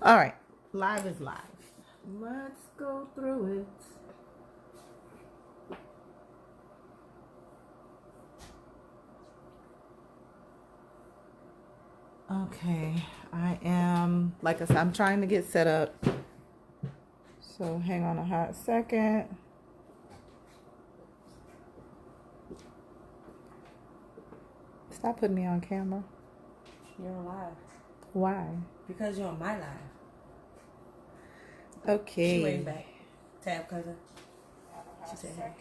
All right, live is live. Let's go through it. Okay, I am, like I said, I'm trying to get set up. So hang on a hot second. Stop putting me on camera. You're on live. Why? Because you're on my live. Okay. She waved back. Tab cousin. She said hey.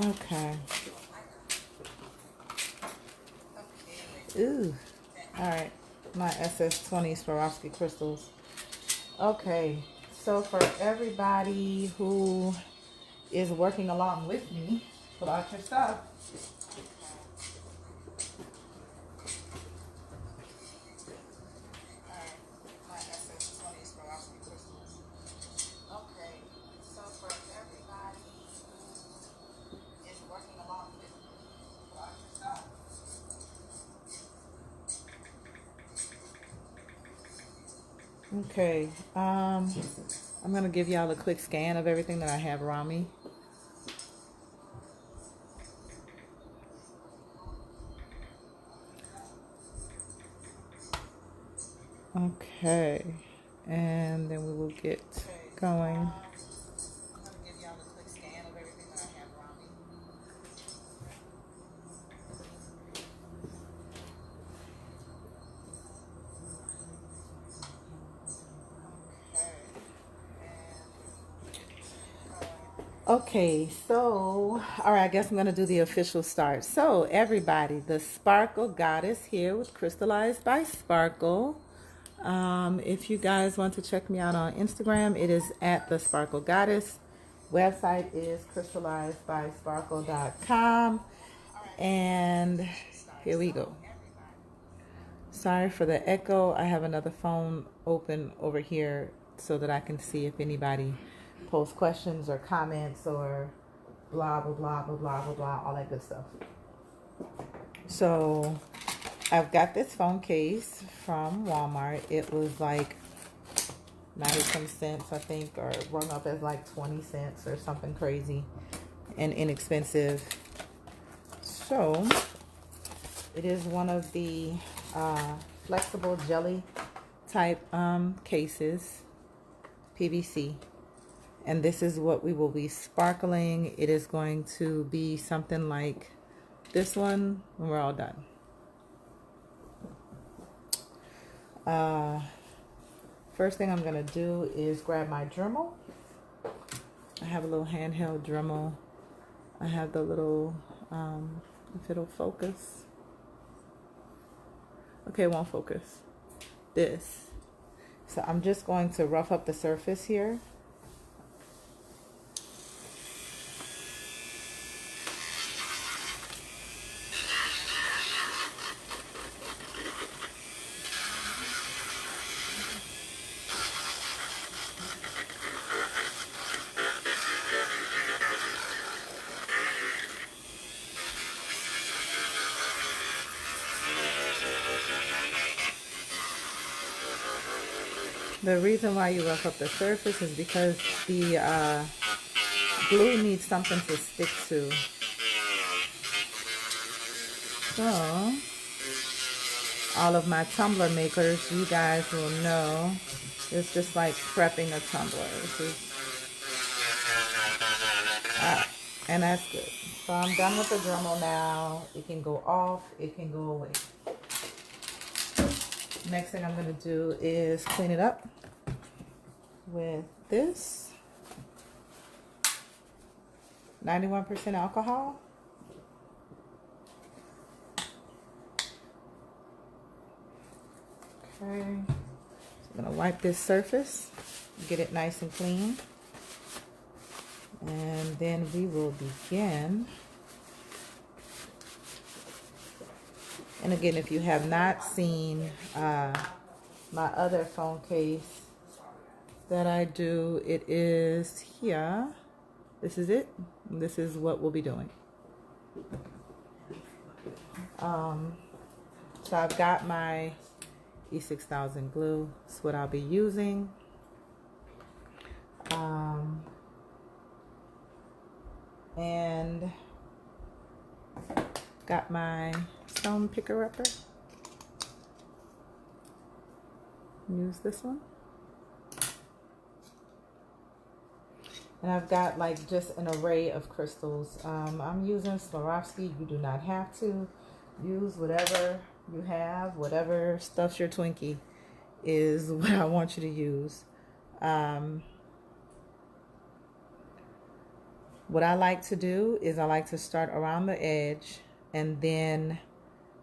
Okay. Ooh. All right. My SS20 Swarovski crystals. Okay. So for everybody who is working along with me, pull out your stuff. Okay, I'm gonna give y'all a quick scan of everything that I have around me. Okay, and then we will get going. Okay, so, all right, I guess I'm going to do the official start. So, everybody, the Sparkle Goddess here with Crystallized by Sparkle. If you guys want to check me out on Instagram, it is at the Sparkle Goddess. Website is crystallizedbysparkle.com. And here we go. Sorry for the echo. I have another phone open over here so that I can see if anybody post questions or comments or blah blah blah blah blah blah blah, all that good stuff. So I've got this phone case from Walmart. It was like 90 some cents, I think, or rung up as like 20 cents or something crazy and inexpensive. So it is one of the flexible jelly type cases, PVC. And this is what we will be sparkling. It is going to be something like this one when we're all done. First thing I'm going to do is grab my Dremel. I have a little handheld Dremel. I have the little, if it'll focus. Okay, it won't focus. This. So I'm just going to rough up the surface here. The reason why you rough up the surface is because the glue needs something to stick to. So, all of my tumbler makers, you guys will know, it's just like prepping a tumbler. And that's good. So I'm done with the Dremel now. It can go off, it can go away. Next thing I'm going to do is clean it up with this 91% alcohol. Okay, so I'm going to wipe this surface, get it nice and clean, and then we will begin. And again, if you have not seen my other phone case that I do, it is here. this is it. This is what we'll be doing. So I've got my E6000 glue. That's what I'll be using. And got my stone picker upper. Use this one. And I've got like just an array of crystals. I'm using Swarovski. You do not have to use whatever you have, whatever stuffs your Twinkie is what I want you to use. What I like to do is I like to start around the edge and then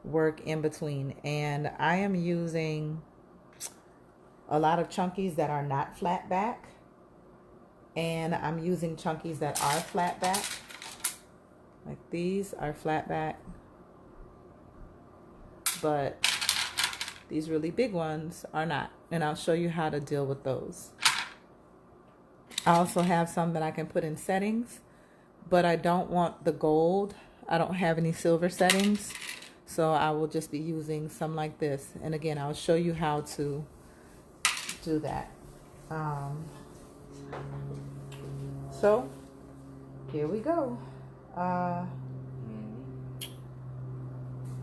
work in between. And I am using a lot of chunkies that are not flat back. And I'm using chunkies that are flat back. Like these are flat back. But these really big ones are not. And I'll show you how to deal with those. I also have some that I can put in settings. But I don't want the gold. I don't have any silver settings. So I will just be using some like this. And again, I'll show you how to do that. So here we go.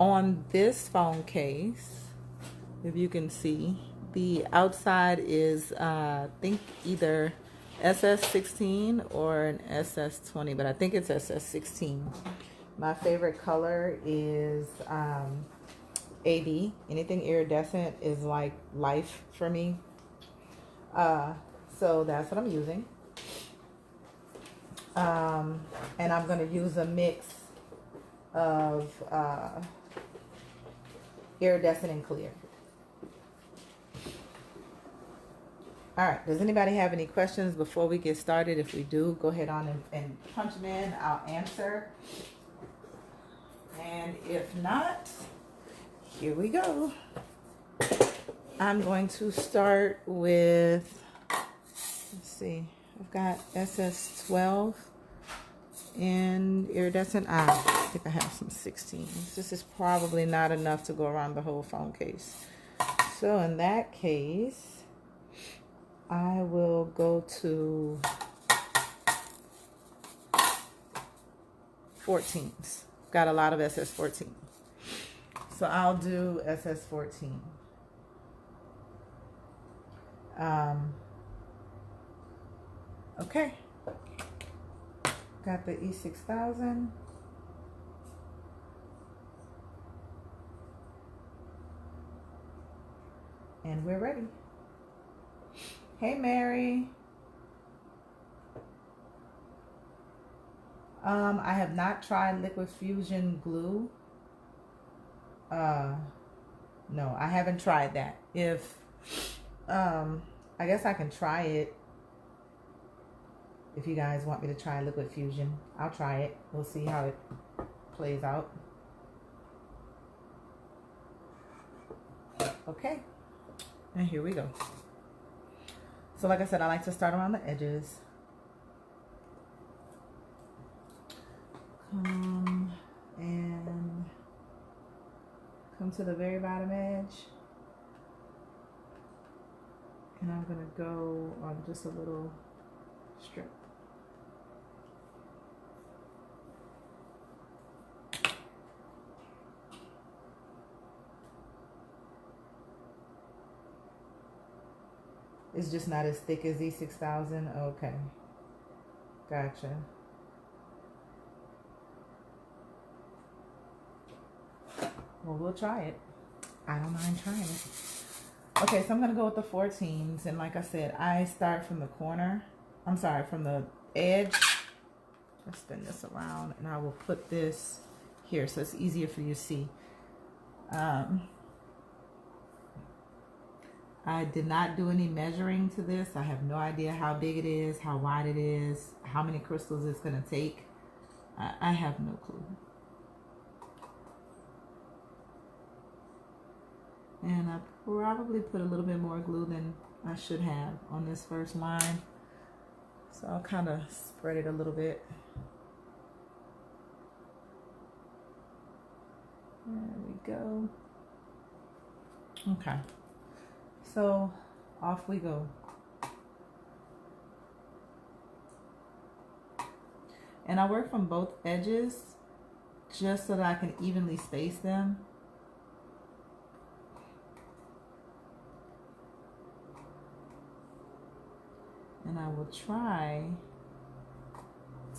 On this phone case, if you can see, the outside is I think either SS16 or an SS20, but I think it's SS16. My favorite color is AB. Anything iridescent is like life for me. So that's what I'm using. And I'm going to use a mix of iridescent and clear. All right, does anybody have any questions before we get started? If we do, go ahead on and punch them in. I'll answer. And if not, here we go. I'm going to start with, let's see, I've got SS12 in iridescent. I think I have some 16s. This is probably not enough to go around the whole phone case. So in that case, I will go to 14s. Got a lot of SS14. So I'll do SS14. Okay. Got the E6000. And we're ready. Hey, Mary. I have not tried liquid fusion glue. No, I haven't tried that. If, I guess I can try it. If you guys want me to try liquid fusion, I'll try it. We'll see how it plays out. Okay. And here we go. So like I said, I like to start around the edges. Come to the very bottom edge. And I'm going to go on just a little strip. It's just not as thick as E6000. Okay. Gotcha. Well, we'll try it. I don't mind trying it. Okay, so I'm going to go with the 14s. And like I said, I start from the corner. I'm sorry, from the edge. Let's spin this around. And I will put this here so it's easier for you to see. I did not do any measuring to this. I have no idea how big it is, how wide it is, how many crystals it's going to take. I have no clue. And I probably put a little bit more glue than I should have on this first line. So I'll kind of spread it a little bit. There we go. Okay. So off we go. And I work from both edges just so that I can evenly space them. And I will try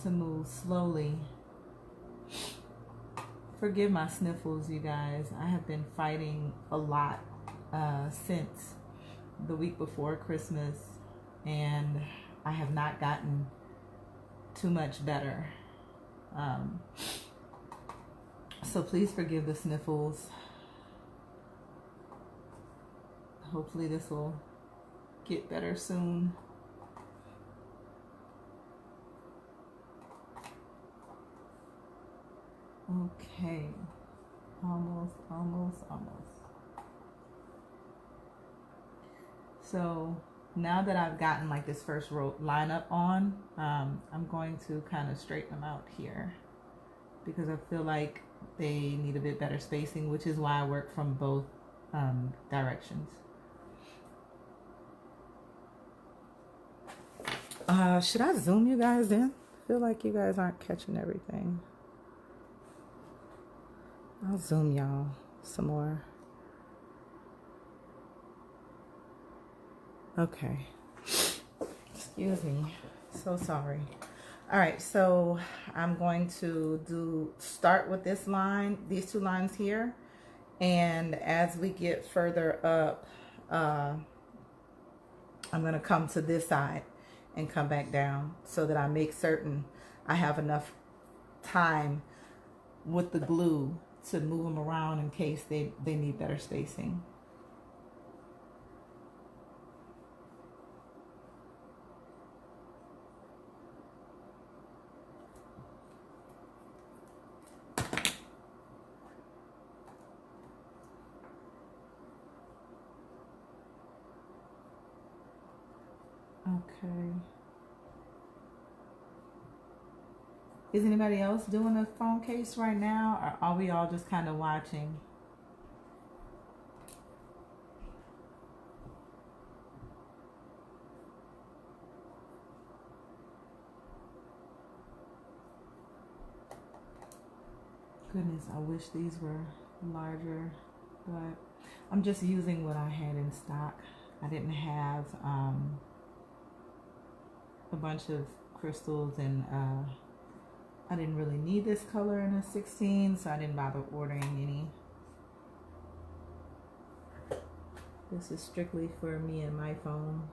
to move slowly. Forgive my sniffles, you guys. I have been fighting a lot since the week before Christmas, and I have not gotten too much better. So please forgive the sniffles. Hopefully this will get better soon. Okay, almost. So now that I've gotten like this first row lineup on, I'm going to kind of straighten them out here because I feel like they need a bit better spacing, which is why I work from both directions. Should I zoom you guys in? I feel like you guys aren't catching everything. I'll zoom y'all some more. Okay. Excuse me. So sorry. All right, so I'm going to start with this line, these two lines here. And as we get further up, I'm going to come to this side and come back down so that I make certain I have enough time with the glue to move them around in case they need better spacing. Okay. Is anybody else doing a phone case right now, or are we all just kind of watching? Goodness, I wish these were larger, but I'm just using what I had in stock. I didn't have a bunch of crystals, and I didn't really need this color in a 16, so I didn't bother ordering any. This is strictly for me and my phone.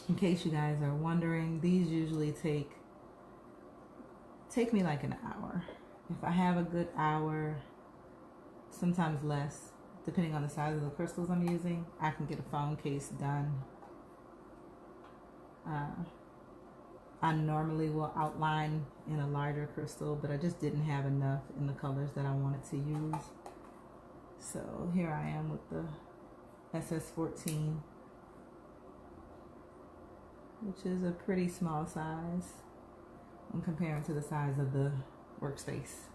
In case you guys are wondering, these usually take me like an hour. If I have a good hour, sometimes less, depending on the size of the crystals I'm using, I can get a phone case done. I normally will outline in a larger crystal, but I just didn't have enough in the colors that I wanted to use. So here I am with the SS14, which is a pretty small size in comparing to the size of the workspace.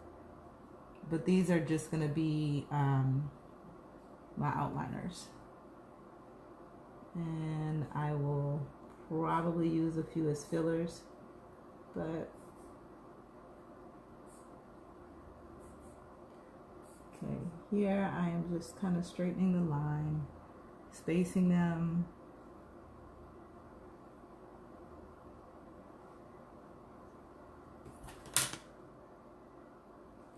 But these are just going to be my outliners. And I will probably use a few as fillers, but okay, here I am just kind of straightening the line, spacing them.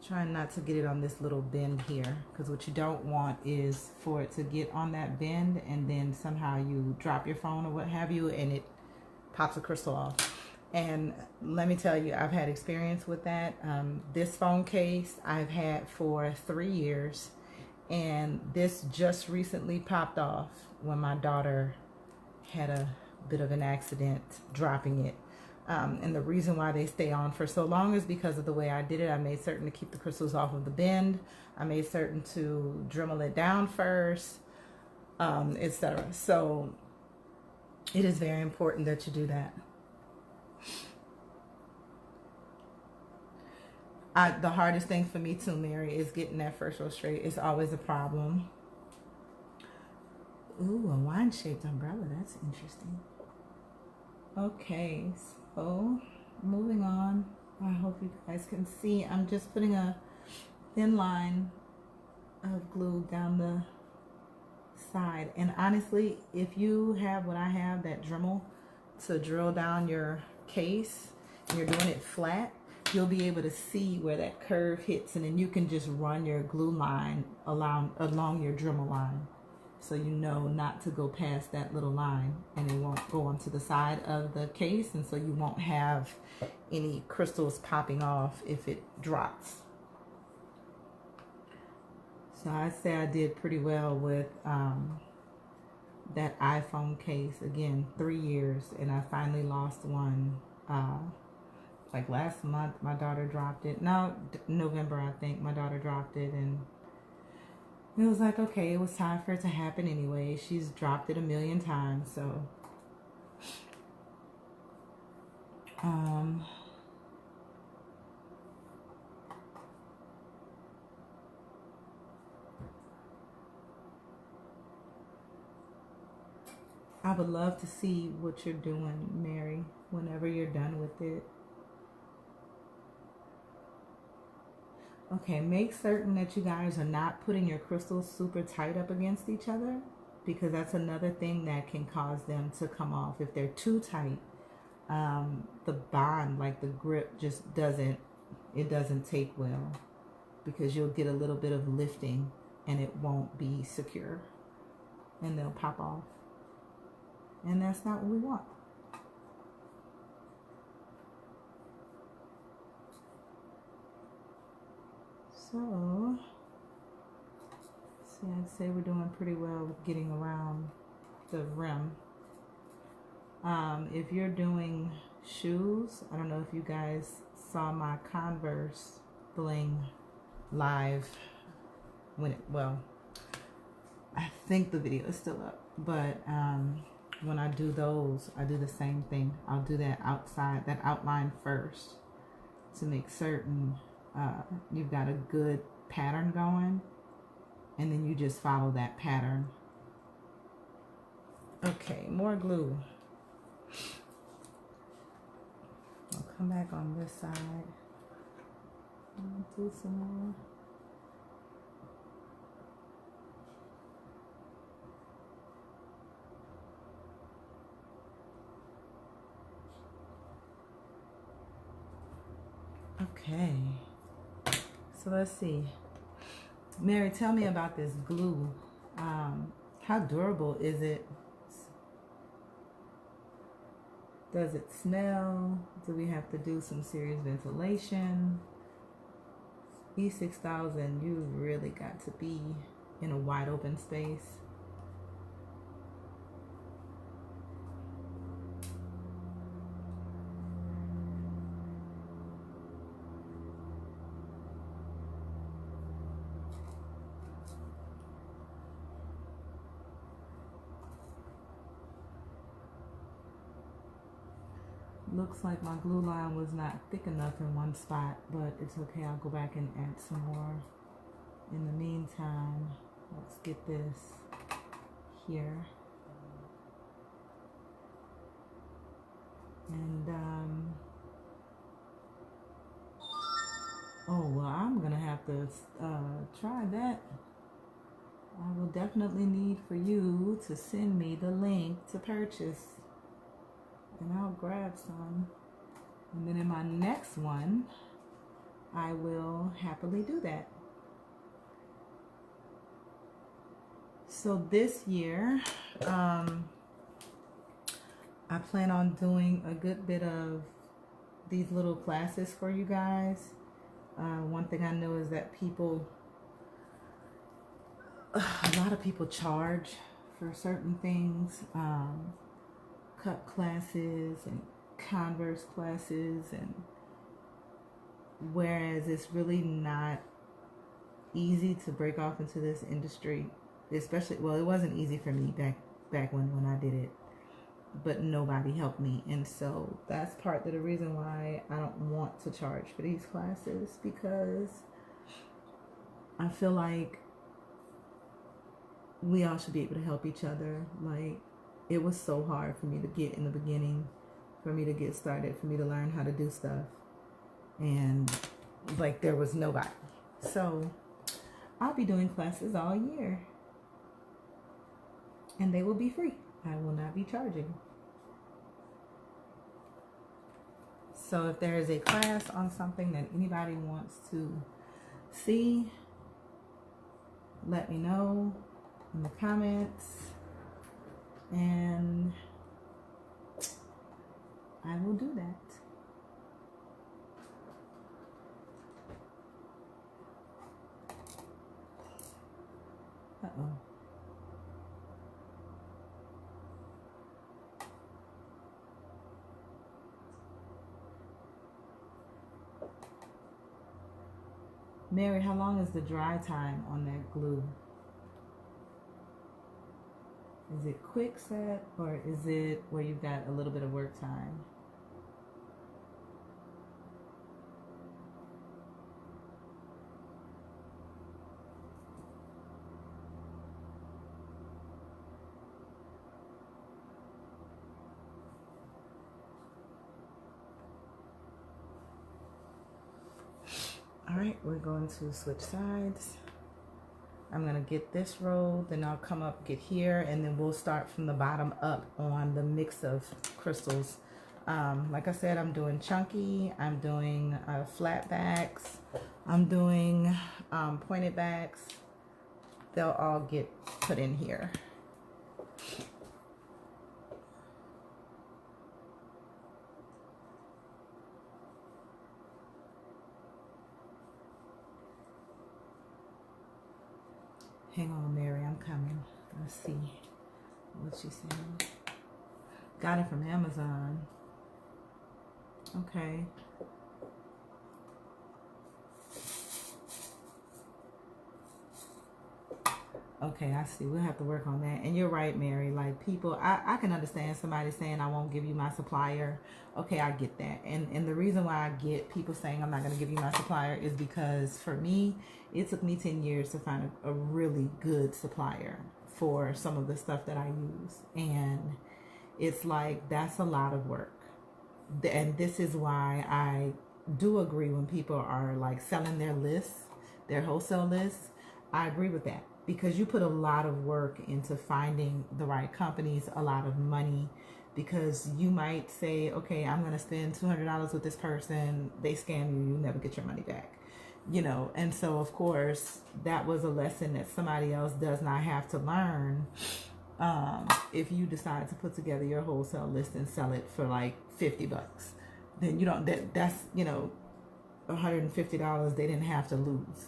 Trying not to get it on this little bend here, because what you don't want is for it to get on that bend and then somehow you drop your phone or what have you and it pops a crystal off. And let me tell you, I've had experience with that. This phone case I've had for 3 years, and this just recently popped off when my daughter had a bit of an accident dropping it. And the reason why they stay on for so long is because of the way I did it. I made certain to keep the crystals off of the bend. I made certain to Dremel it down first. etc. So it is very important that you do that. The hardest thing for me too, Mary, is getting that first row straight. It's always a problem. Ooh, a wine-shaped umbrella. That's interesting. Okay, so moving on. I hope you guys can see. I'm just putting a thin line of glue down the side. And honestly, if you have what I have, that Dremel to drill down your case, and you're doing it flat, you'll be able to see where that curve hits, and then you can just run your glue line along your Dremel line, so you know not to go past that little line, and it won't go onto the side of the case, and so you won't have any crystals popping off if it drops. So I'd say I did pretty well with that iPhone case. Again, 3 years, and I finally lost one. Like last month, my daughter dropped it. No, November, I think, my daughter dropped it, and it was like, okay, it was time for it to happen anyway. She's dropped it a million times, so. I would love to see what you're doing, Mary, whenever you're done with it. Okay, make certain that you guys are not putting your crystals super tight up against each other, because that's another thing that can cause them to come off. If they're too tight, the bond, like the grip, just doesn't take well, because you'll get a little bit of lifting and it won't be secure, and they'll pop off. And that's not what we want. So, see, I'd say we're doing pretty well with getting around the rim. If you're doing shoes, I don't know if you guys saw my Converse bling live when it, well, I think the video is still up, but when I do those, I do the same thing. I'll do that outside, that outline first, to make certain you've got a good pattern going, and then you just follow that pattern. Okay, more glue. I'll come back on this side and do some more. Okay, so let's see. Mary, tell me about this glue. How durable is it? Does it smell? Do we have to do some serious ventilation? E6000, you really got to be in a wide open space. Looks like my glue line was not thick enough in one spot, but it's okay. I'll go back and add some more. In the meantime, let's get this here. And, oh, well, I'm going to have to try that. I will definitely need for you to send me the link to purchase, and I'll grab some. And then in my next one, I will happily do that. So this year, I plan on doing a good bit of these little classes for you guys. One thing I know is that a lot of people charge for certain things. Cut classes and Converse classes, and whereas it's really not easy to break off into this industry especially, well, it wasn't easy for me back when I did it, but nobody helped me. And so that's part of the reason why I don't want to charge for these classes, because I feel like we all should be able to help each other. Like, it was so hard for me to get in the beginning, for me to get started, for me to learn how to do stuff. And like, there was nobody. So I'll be doing classes all year, and they will be free. I will not be charging. So if there is a class on something that anybody wants to see, let me know in the comments, and I will do that. Uh-oh. Mary, how long is the dry time on that glue? Is it quick set, or is it where you've got a little bit of work time? All right, we're going to switch sides. I'm gonna get this row, then I'll come up, get here, and then we'll start from the bottom up on the mix of crystals. Like I said, I'm doing chunky, I'm doing flatbacks, I'm doing pointed backs. They'll all get put in here. Hang on, Mary, I'm coming. Let's see what she's saying. Got it from Amazon. Okay. Okay, I see. We'll have to work on that. And you're right, Mary. Like, people, I can understand somebody saying, I won't give you my supplier. Okay, I get that. And the reason why I get people saying I'm not going to give you my supplier is because for me, it took me 10 years to find a really good supplier for some of the stuff that I use. And it's like, that's a lot of work. And this is why I do agree when people are like selling their lists, their wholesale lists. I agree with that, because you put a lot of work into finding the right companies, a lot of money, because you might say, okay, I'm going to spend $200 with this person. They scam you, you never get your money back, you know? And so of course that was a lesson that somebody else does not have to learn. If you decide to put together your wholesale list and sell it for like $50, then you don't, that's, you know, $150 they didn't have to lose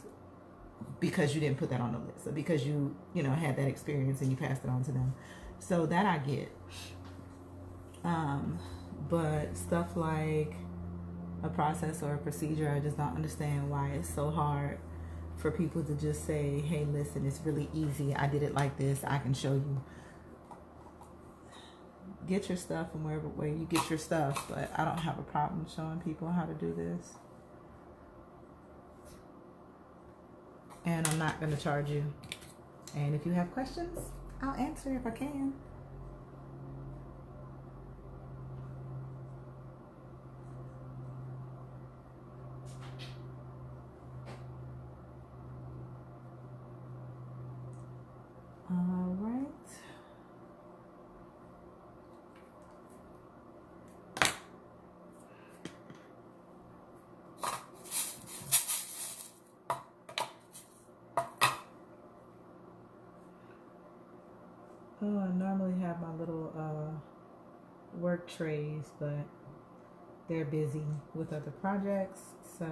because you didn't put that on the list, or because you know, had that experience and you passed it on to them. So that I get. But stuff like a process or a procedure, I just don't understand why it's so hard for people to just say, hey, listen, it's really easy. I did it like this. I can show you. Get your stuff from wherever way you get your stuff, but I don't have a problem showing people how to do this. And I'm not going to charge you. And if you have questions, I'll answer if I can. All right. Oh, I normally have my little work trays, but they're busy with other projects, so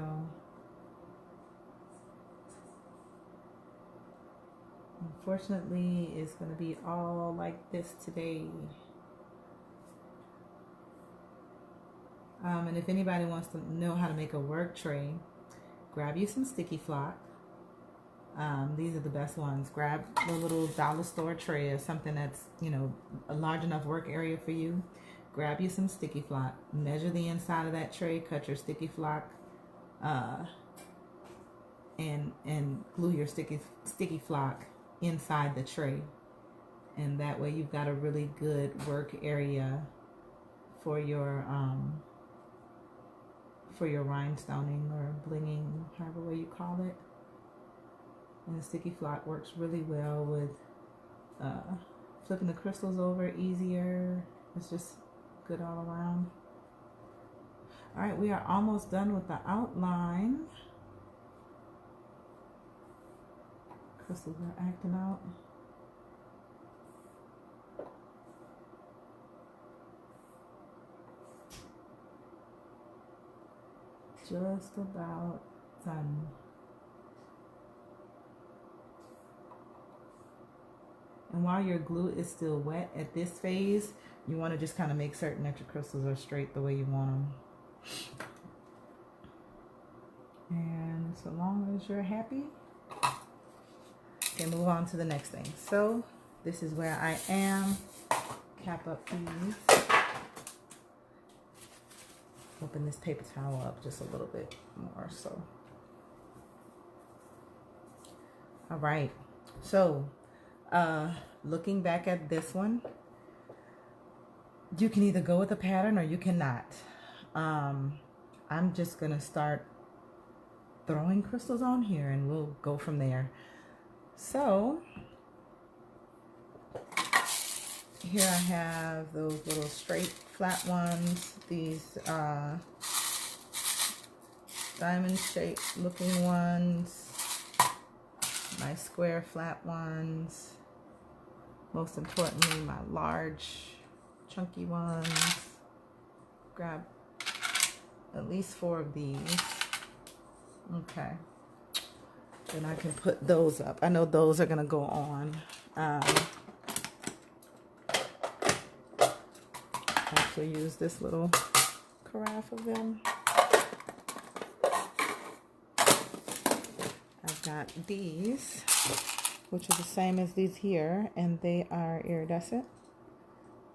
unfortunately it's going to be all like this today. And if anybody wants to know how to make a work tray, grab you some sticky flock. These are the best ones. Grab the little dollar store tray or something that's, you know, a large enough work area for you. Grab you some sticky flock. Measure the inside of that tray. Cut your sticky flock, and glue your sticky flock inside the tray. And that way you've got a really good work area for your rhinestoning or blinging, however way you call it. And the sticky flock works really well with flipping the crystals over easier. It's just good all around. All right, we are almost done with the outline. Crystals are acting out. Just about done. And while your glue is still wet at this phase, you want to just kind of make certain that your crystals are straight the way you want them. And so long as you're happy, okay, move on to the next thing. So this is where I am. Cap up these. Open this paper towel up just a little bit more. So, all right. So, looking back at this one, you can either go with a pattern or you cannot. I'm just gonna start throwing crystals on here and we'll go from there. So here I have those little straight flat ones, these diamond shaped looking ones, my square flat ones, most importantly my large chunky ones. Grab at least 4 of these. Okay, then I can put those up. I know those are gonna go on. Also use this little carafe of them. I've got these, which are the same as these here, and they are iridescent.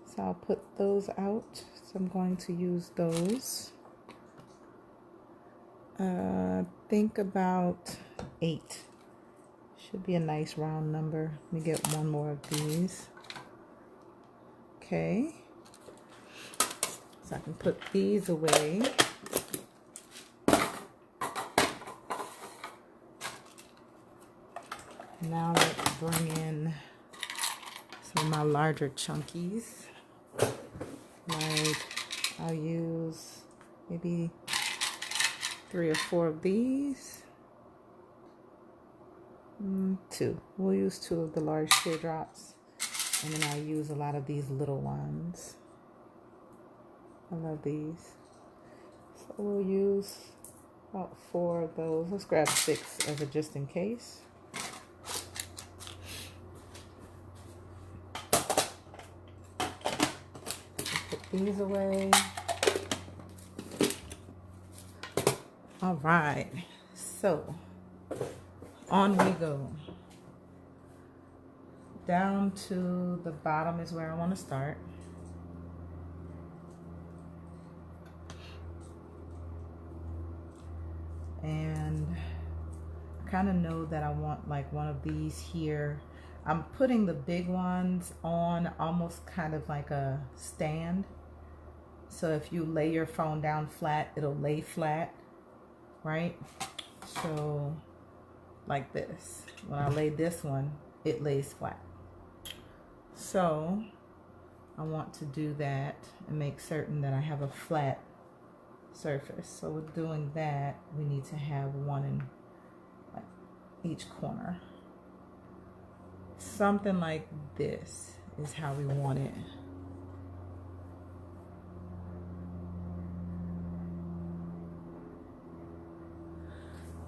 So I'll put those out. So I'm going to use those. Think about 8. Should be a nice round number. Let me get one more of these. Okay. So I can put these away. Now let's bring in some of my larger chunkies. Like I'll use maybe 3 or 4 of these. 2. We'll use 2 of the large teardrops. And then I'll use a lot of these little ones. I love these. So we'll use about 4 of those. Let's grab 6 as a just in case. Put these away. All right. So on we go. Down to the bottom is where I want to start. And I kind of know that I want like one of these here. I'm putting the big ones on almost kind of like a stand. So if you lay your phone down flat, it'll lay flat, right? So like this. When I lay this one, it lays flat. So I want to do that and make certain that I have a flat surface. So with doing that, we need to have one in like each corner. Something like this is how we want it.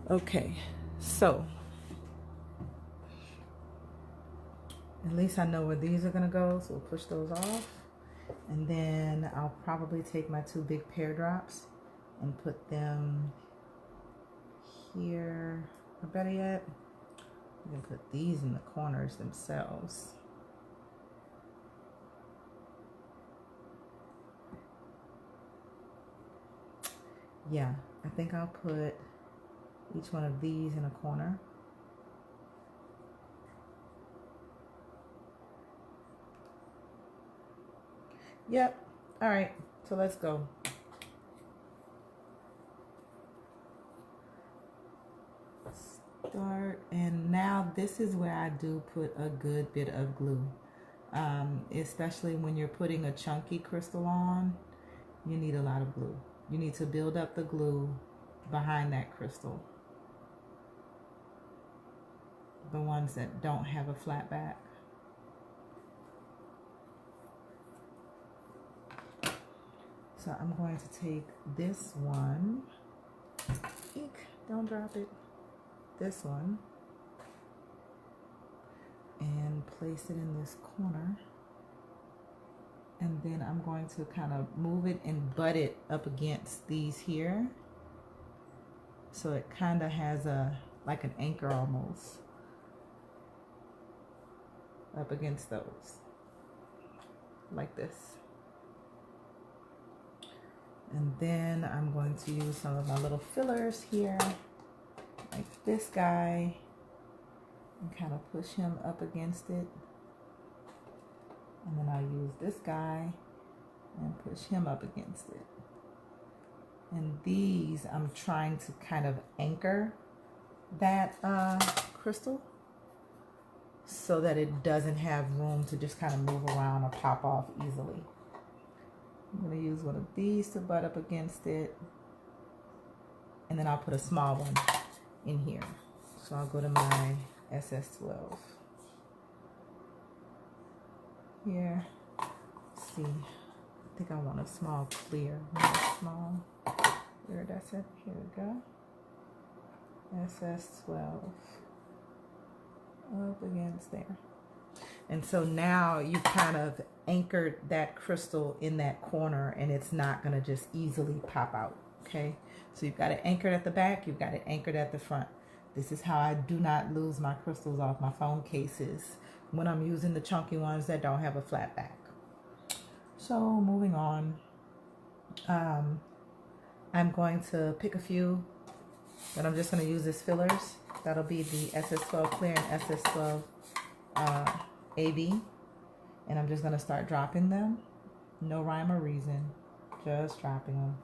Okay, so at least I know where these are gonna go, so we'll push those off. And then I'll probably take my 2 big pear drops and put them here, or better yet, You can put these in the corners themselves. Yeah, I think I'll put each one of these in a corner. Yep. All right, so let's go. Start, and now this is where I do put a good bit of glue. Especially when you're putting a chunky crystal on, you need a lot of glue. You need to build up the glue behind that crystal. The ones that don't have a flat back. So I'm going to take this one. Eek, don't drop it. This one. And place it in this corner. And then I'm going to kind of move it and butt it up against these here. So it kind of has like an anchor almost. Up against those. Like this. And then I'm going to use some of my little fillers here. Like this guy. And kind of push him up against it. And then I'll use this guy and push him up against it. And these, I'm trying to kind of anchor that crystal so that it doesn't have room to just kind of move around or pop off easily. I'm going to use one of these to butt up against it. And then I'll put a small one in here. So I'll go to my SS12. Here, let's see, I think I want a small clear, not a small clear, that's it, here we go, SS12, up against there. And so now you've kind of anchored that crystal in that corner and it's not gonna just easily pop out, okay? So you've got it anchored at the back, you've got it anchored at the front. This is how I do not lose my crystals off my phone cases when I'm using the chunky ones that don't have a flat back. So moving on, I'm going to pick a few that I'm just going to use as fillers. That'll be the SS12 clear and SS12 AB. And I'm just going to start dropping them. No rhyme or reason, just dropping them.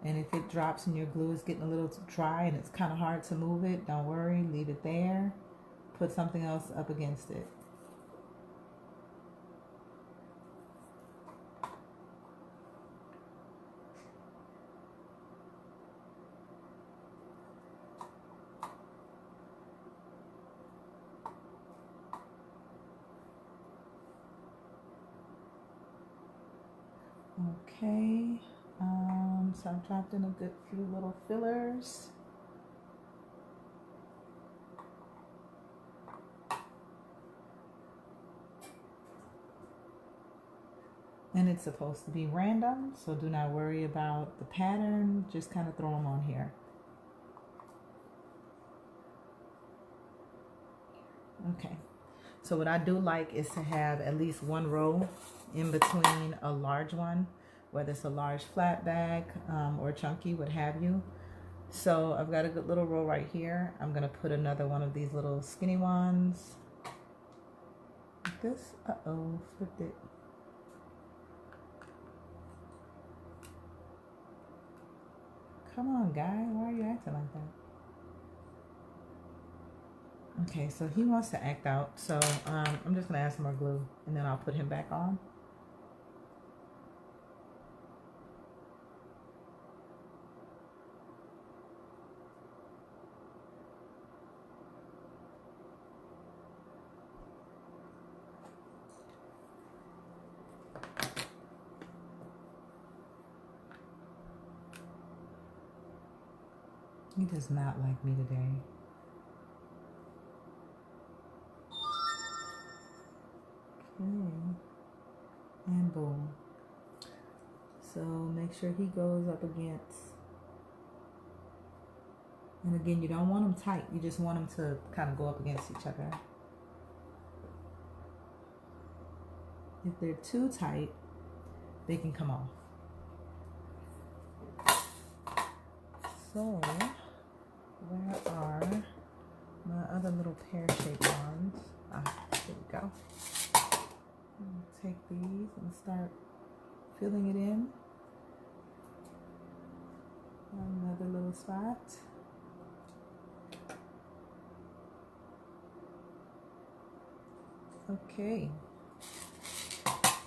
And if it drops and your glue is getting a little dry and it's kind of hard to move it, don't worry, leave it there. Put something else up against it. Okay. So I've dropped in a good few little fillers. And it's supposed to be random, so do not worry about the pattern. Just kind of throw them on here. Okay. So what I do like is to have at least one row in between a large one, whether it's a large flat back or chunky, what have you. So I've got a good little row right here. I'm gonna put another one of these little skinny ones. Like this, uh-oh, flipped it. Come on, guy, why are you acting like that? Okay, so he wants to act out, so I'm just gonna add some more glue and then I'll put him back on. He does not like me today. Okay. And boom. So make sure he goes up against. And again, you don't want them tight. You just want them to kind of go up against each other. If they're too tight, they can come off. So, where are my other little pear-shaped ones? Here we go. Take these and start filling it in. Another little spot. Okay.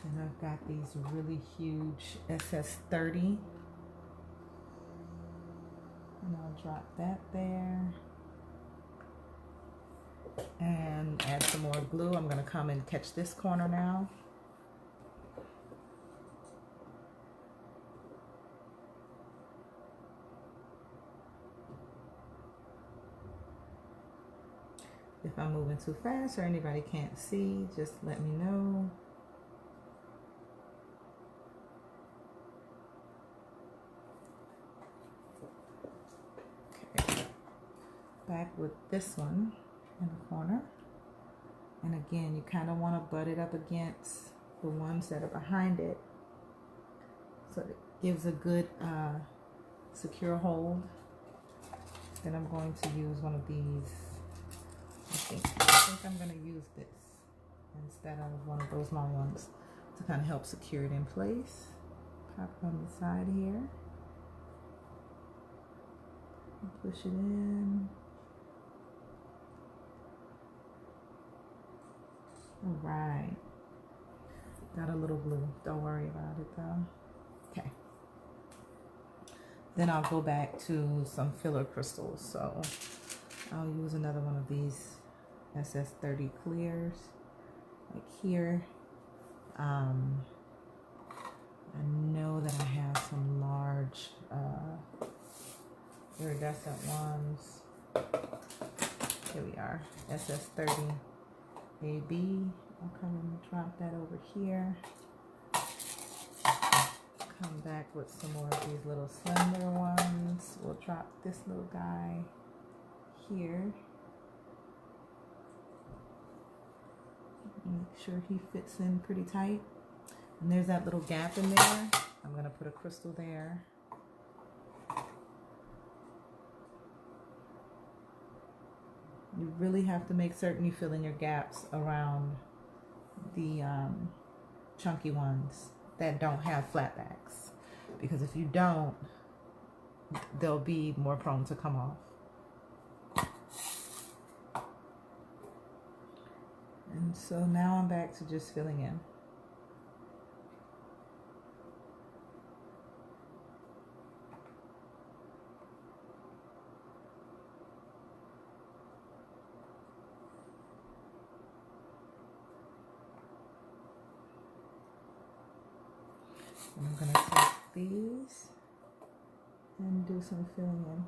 And I've got these really huge SS30. And I'll drop that there. And add some more glue. I'm going to come and catch this corner now. If I'm moving too fast or anybody can't see, just let me know. Okay. Back with this one in the corner. And again, you kind of want to butt it up against the ones that are behind it, so it gives a good secure hold. Then I'm going to use one of these. I think I'm going to use this instead of one of those long ones to kind of help secure it in place. Pop it on the side here. And push it in. All right. Got a little glue. Don't worry about it though. Okay. Then I'll go back to some filler crystals. So I'll use another one of these SS30 clears, like here. I know that I have some large iridescent ones. Here we are, SS30 AB. I'll come and drop that over here. Come back with some more of these little slender ones. We'll drop this little guy here. Make sure he fits in pretty tight. And there's that little gap in there. I'm going to put a crystal there. You really have to make certain you fill in your gaps around the chunky ones that don't have flatbacks. Because if you don't, they'll be more prone to come off. And so now I'm back to just filling in. And I'm going to take these and do some filling in.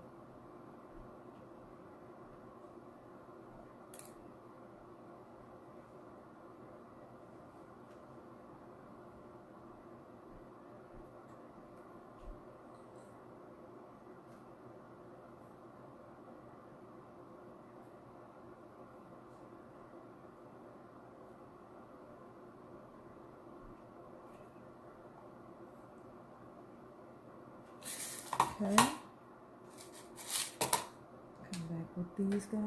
Okay. Come back with these guys.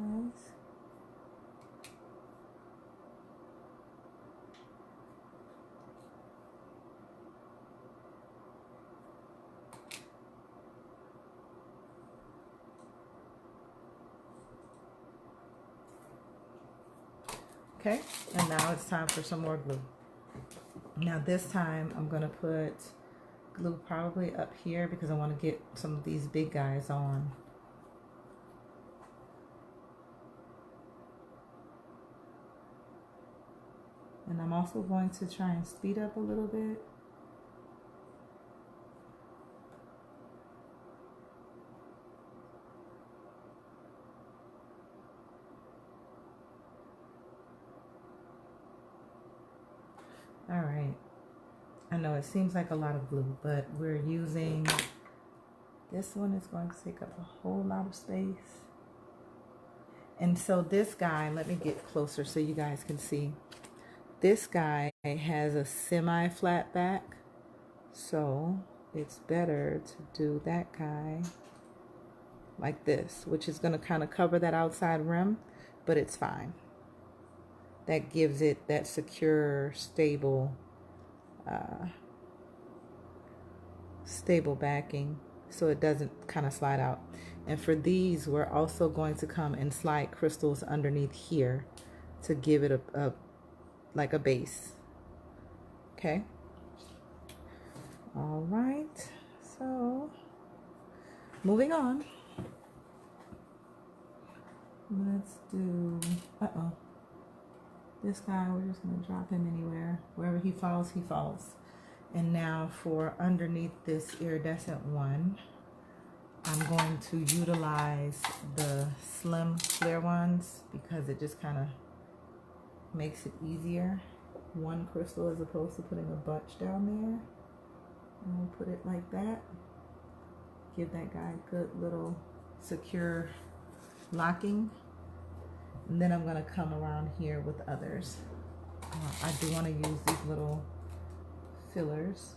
Okay, and now it's time for some more glue. Now this time I'm gonna put glue probably up here because I want to get some of these big guys on. And I'm also going to try and speed up a little bit. All right. I know it seems like a lot of glue, but we're using, this one is going to take up a whole lot of space. And so this guy, let me get closer so you guys can see. This guy has a semi-flat back, so it's better to do that guy like this, which is going to kind of cover that outside rim, but it's fine. That gives it that secure, stable backing, so it doesn't kind of slide out. And for these, we're also going to come and slide crystals underneath here to give it a like a base. Okay. All right. So moving on. Let's do, this guy, we're just going to drop him anywhere. Wherever he falls, he falls. And now for underneath this iridescent one, I'm going to utilize the slim clear ones because it just kind of makes it easier. One crystal as opposed to putting a bunch down there. And we'll put it like that. Give that guy a good little secure locking. And then I'm going to come around here with others. I do want to use these little fillers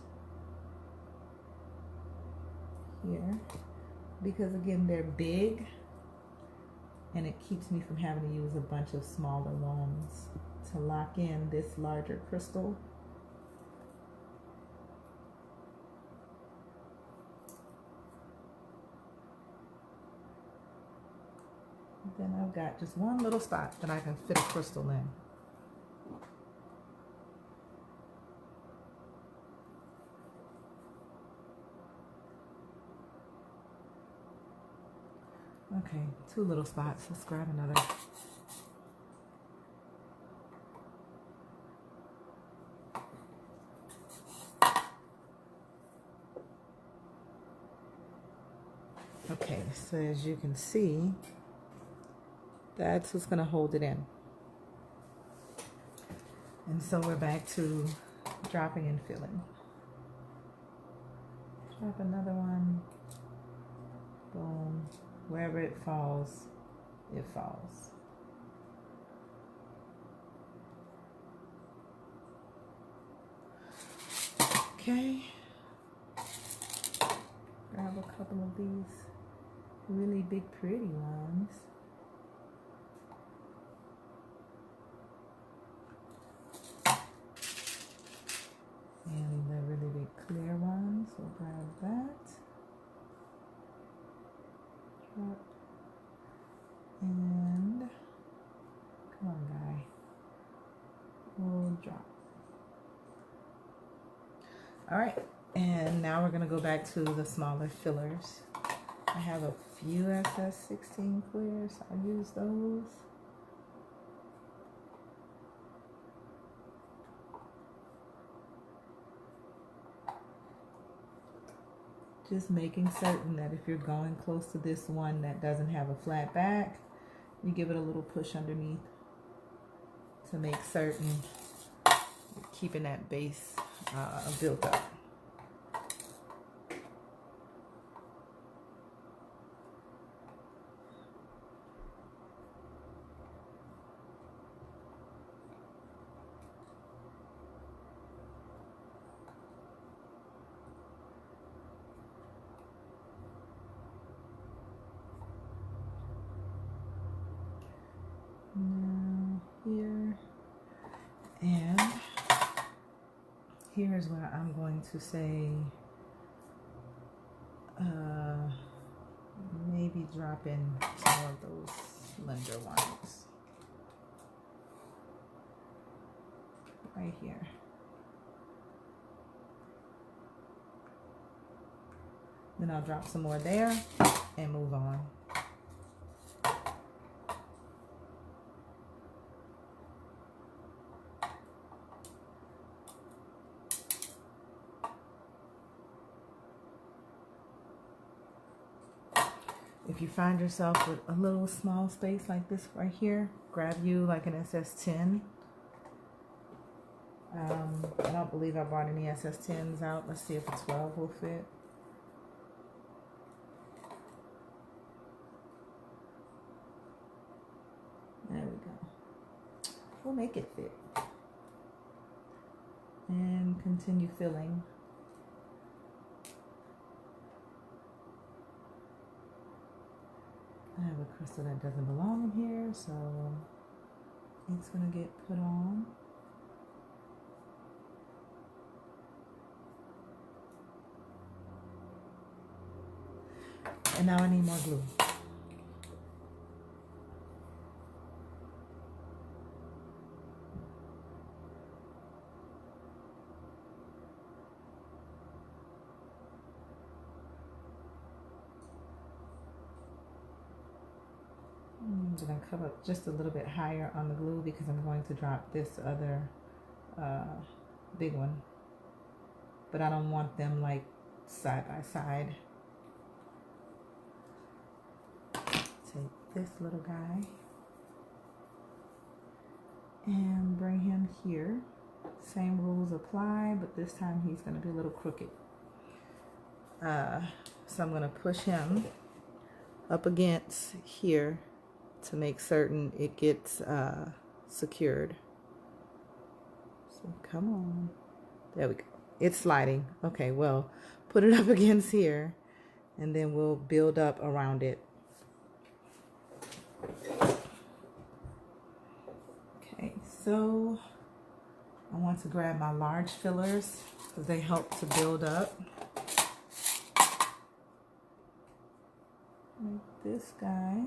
here because again they're big and it keeps me from having to use a bunch of smaller ones to lock in this larger crystal. Then I've got just one little spot that I can fit a crystal in. Okay, two little spots. Let's grab another. Okay, so as you can see, that's what's going to hold it in. And so we're back to dropping and filling. Drop another one. Boom. Wherever it falls, it falls. Okay. Grab a couple of these really big pretty ones. And the really big clear ones, we'll grab that. Drop. And come on, guy. We'll drop. All right, and now we're gonna go back to the smaller fillers. I have a few SS16 clears. I'll use those. Just making certain that if you're going close to this one that doesn't have a flat back, you give it a little push underneath to make certain you're keeping that base built up. Now here, and here's where I'm going to say maybe drop in some of those slender ones right here. Then I'll drop some more there and move on. If you find yourself with a little small space like this right here, grab you like an SS10 I don't believe I brought any SS10s out. Let's see if a 12 will fit. There we go. We'll make it fit. And continue filling. I have a crystal that doesn't belong in here, so it's gonna get put on. And now I need more glue. I'm going to come up just a little bit higher on the glue because I'm going to drop this other big one. But I don't want them like side by side. Take this little guy and bring him here. Same rules apply, but this time he's going to be a little crooked. So I'm going to push him up against here to make certain it gets secured. So come on. There we go. It's sliding. Okay, well, put it up against here and then we'll build up around it. Okay, so I want to grab my large fillers because they help to build up. Like this guy.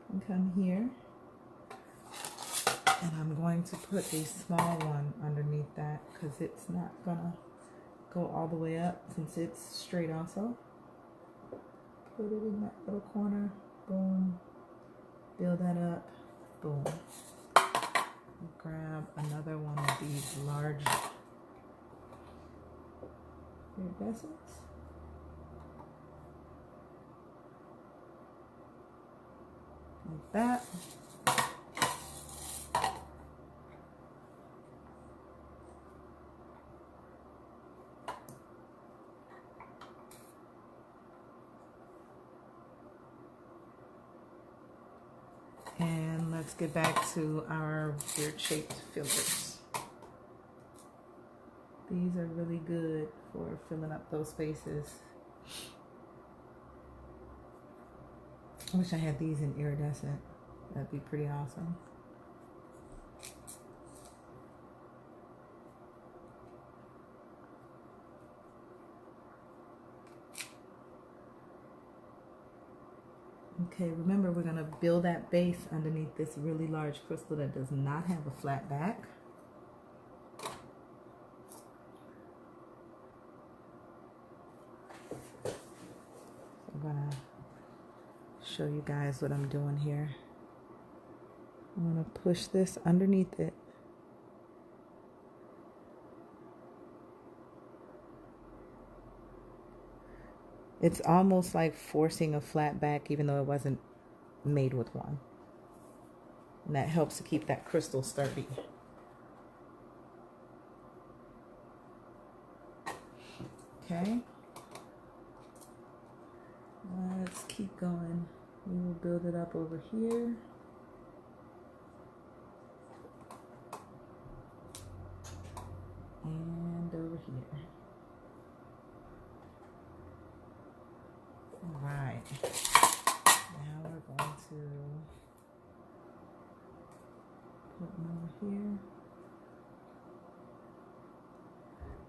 And come here. And I'm going to put a small one underneath that because it's not gonna go all the way up since it's straight also. Put it in that little corner. Boom. Build that up. Boom. Grab another one of these large iridescents. Like that. And let's get back to our weird shaped fillers. These are really good for filling up those spaces. I wish I had these in iridescent. That'd be pretty awesome. Okay, remember we're going to build that base underneath this really large crystal that does not have a flat back. I'm going to show you guys what I'm doing here. I'm going to push this underneath it. It's almost like forcing a flat back even though it wasn't made with one. And that helps to keep that crystal sturdy. Okay. Let's keep going. We will build it up over here. And over here. All right. Now we're going to put them over here.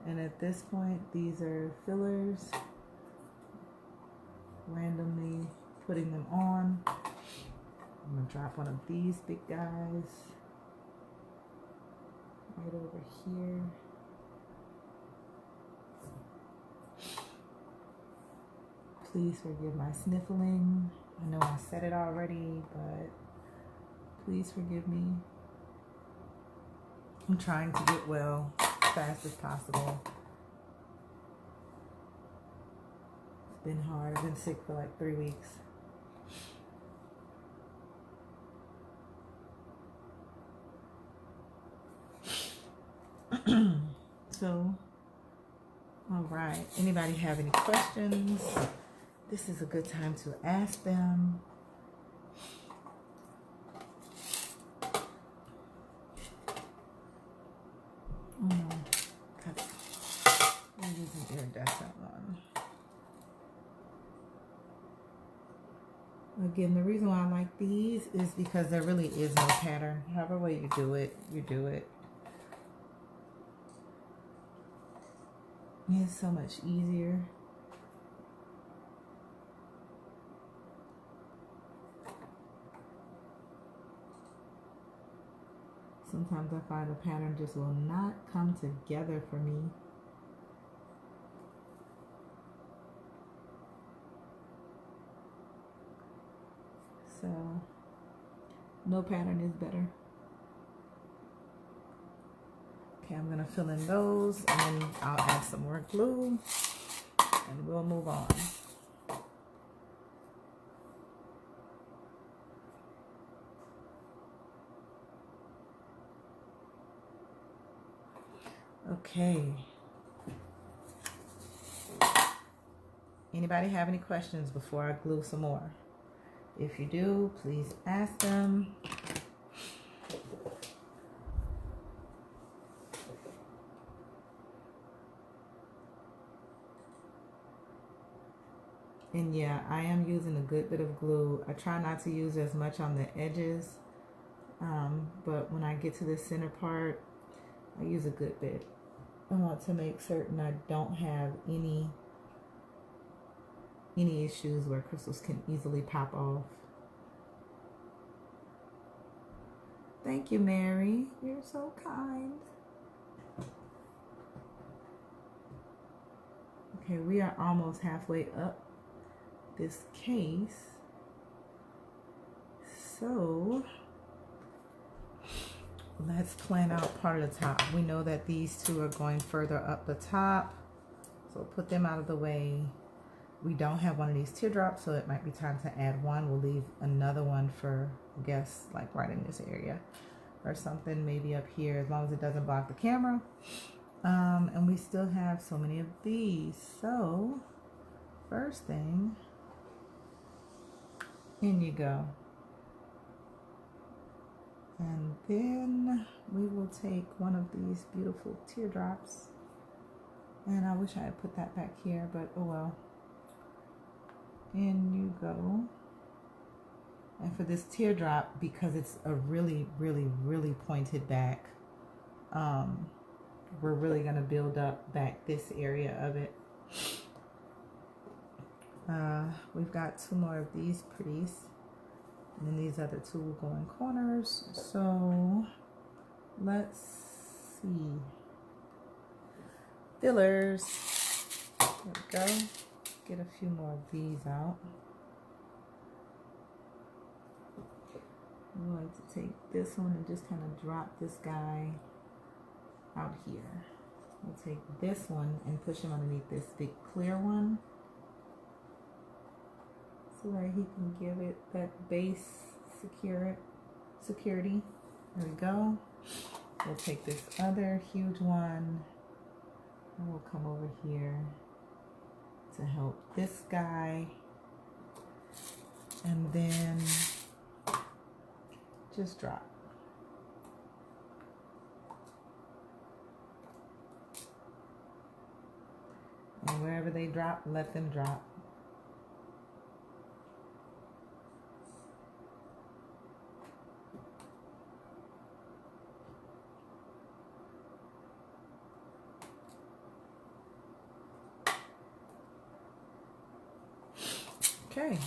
And at this point, these are fillers. Randomly putting them on. I'm going to drop one of these big guys right over here. Please forgive my sniffling. I know I said it already, but please forgive me. I'm trying to get well as fast as possible. It's been hard. I've been sick for like 3 weeks. So, all right. Anybody have any questions? This is a good time to ask them. I'm using iridescent one. Again, the reason why I like these is because there really is no pattern. However way you do it, you do it. It's so much easier. Sometimes I find a pattern just will not come together for me. So, no pattern is better. Okay, I'm gonna fill in those and then I'll add some more glue and we'll move on. Okay. Anybody have any questions before I glue some more? If you do, please ask them. And yeah, I am using a good bit of glue. I try not to use as much on the edges, but when I get to the center part, I use a good bit. I want to make certain I don't have any issues where crystals can easily pop off. Thank you, Mary. You're so kind. Okay, we are almost halfway up this case. So let's plan out part of the top. We know that these two are going further up the top, so put them out of the way. We don't have one of these teardrops, so it might be time to add one. We'll leave another one for, I guess, like right in this area or something, maybe up here, as long as it doesn't block the camera. And we still have so many of these. So first thing, in you go. And then we will take one of these beautiful teardrops. And I wish I had put that back here, but oh well. In you go. And for this teardrop, because it's a really, really, really pointed back, we're really going to build up back this area of it. We've got two more of these pretties. And then these other two will go in corners. So let's see. Fillers. There we go. Get a few more of these out. I'm going to take this one and just kind of drop this guy out here. We'll take this one and push him underneath this big clear one so that he can give it that base security. There we go. We'll take this other huge one and we'll come over here to help this guy, and then just drop. And wherever they drop, let them drop. Okay.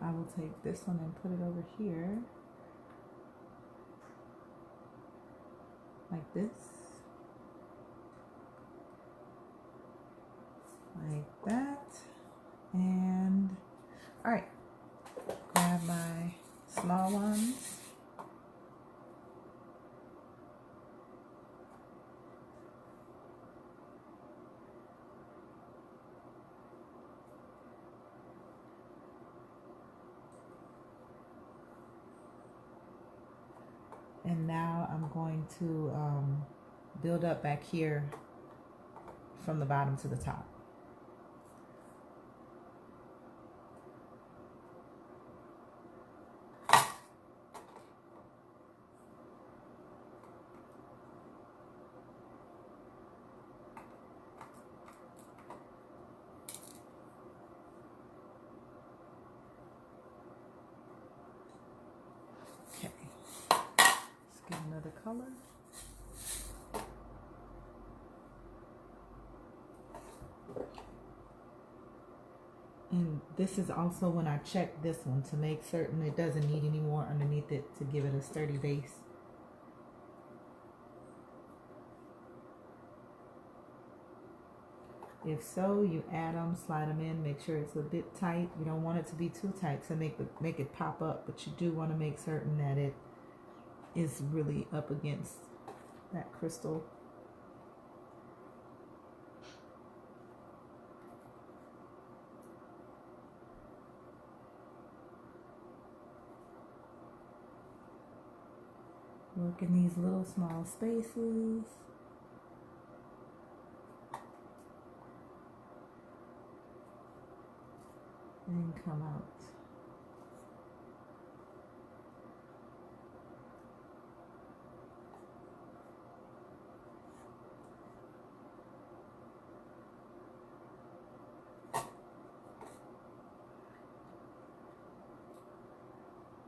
I will take this one and put it over here, like this, like that, and all right, grab my small ones. And now I'm going to build up back here from the bottom to the top. Okay, let's get another color. And this is also when I check this one to make certain it doesn't need any more underneath it to give it a sturdy base. If so, you add them, slide them in, make sure it's a bit tight. You don't want it to be too tight to make it pop up, but you do want to make certain that it is really up against that crystal. Work in these little small spaces. And come out.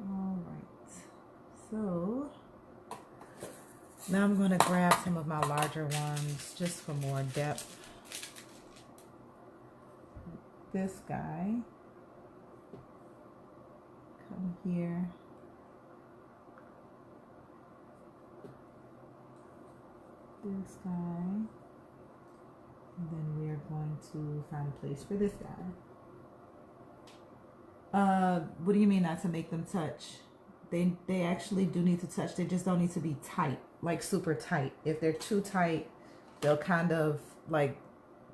All right. So now I'm going to grab some of my larger ones just for more depth. This guy. Come here. This guy. And then we are going to find a place for this guy. What do you mean not to make them touch? They actually do need to touch. They just don't need to be tight, like super tight. If they're too tight, they'll kind of like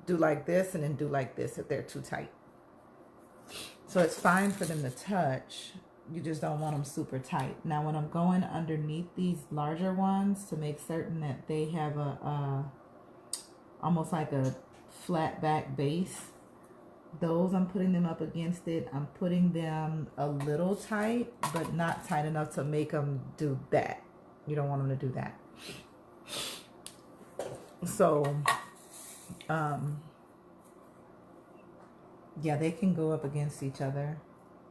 do like this and then do like this if they're too tight. So it's fine for them to touch. You just don't want them super tight. Now when I'm going underneath these larger ones to make certain that they have a almost like a flat back base, those I'm putting them up against it. I'm putting them a little tight, but not tight enough to make them do that. You don't want them to do that. So, yeah, they can go up against each other.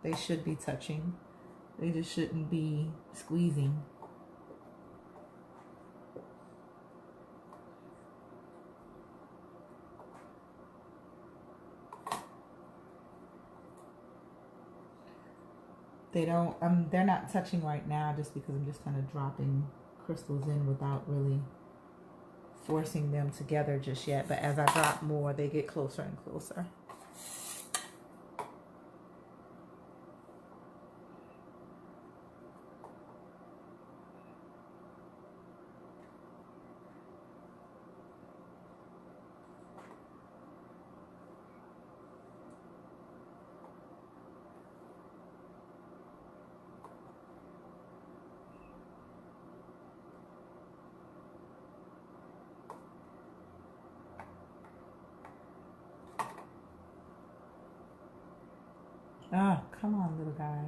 They should be touching. They just shouldn't be squeezing. They're not touching right now just because I'm just kind of dropping crystals in without really forcing them together just yet. But as I drop more, they get closer and closer. Ah, come on, little guy.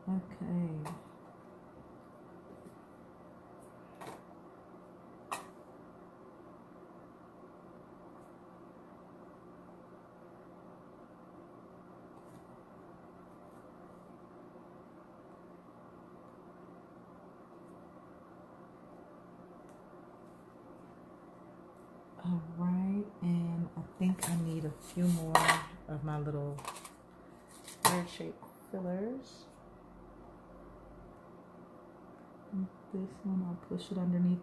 Okay. All right, and I think I need a few more of my little weird-shaped fillers. This one, I'll push it underneath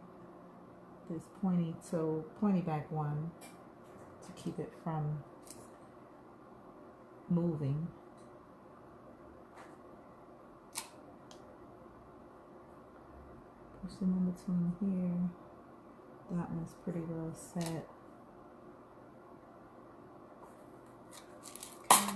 this pointy back one to keep it from moving. Push them in between here. That one's pretty well set. Okay.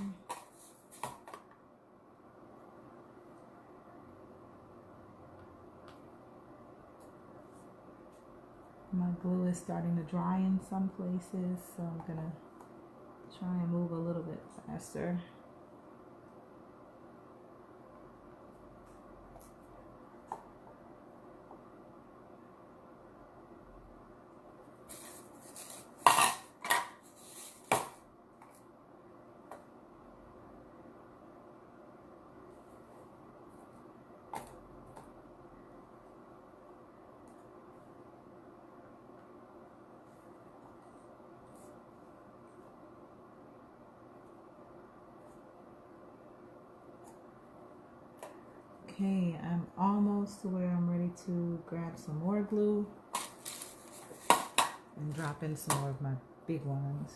My glue is starting to dry in some places, so I'm gonna try and move a little bit faster. Okay, I'm almost to where I'm ready to grab some more glue and drop in some more of my big ones.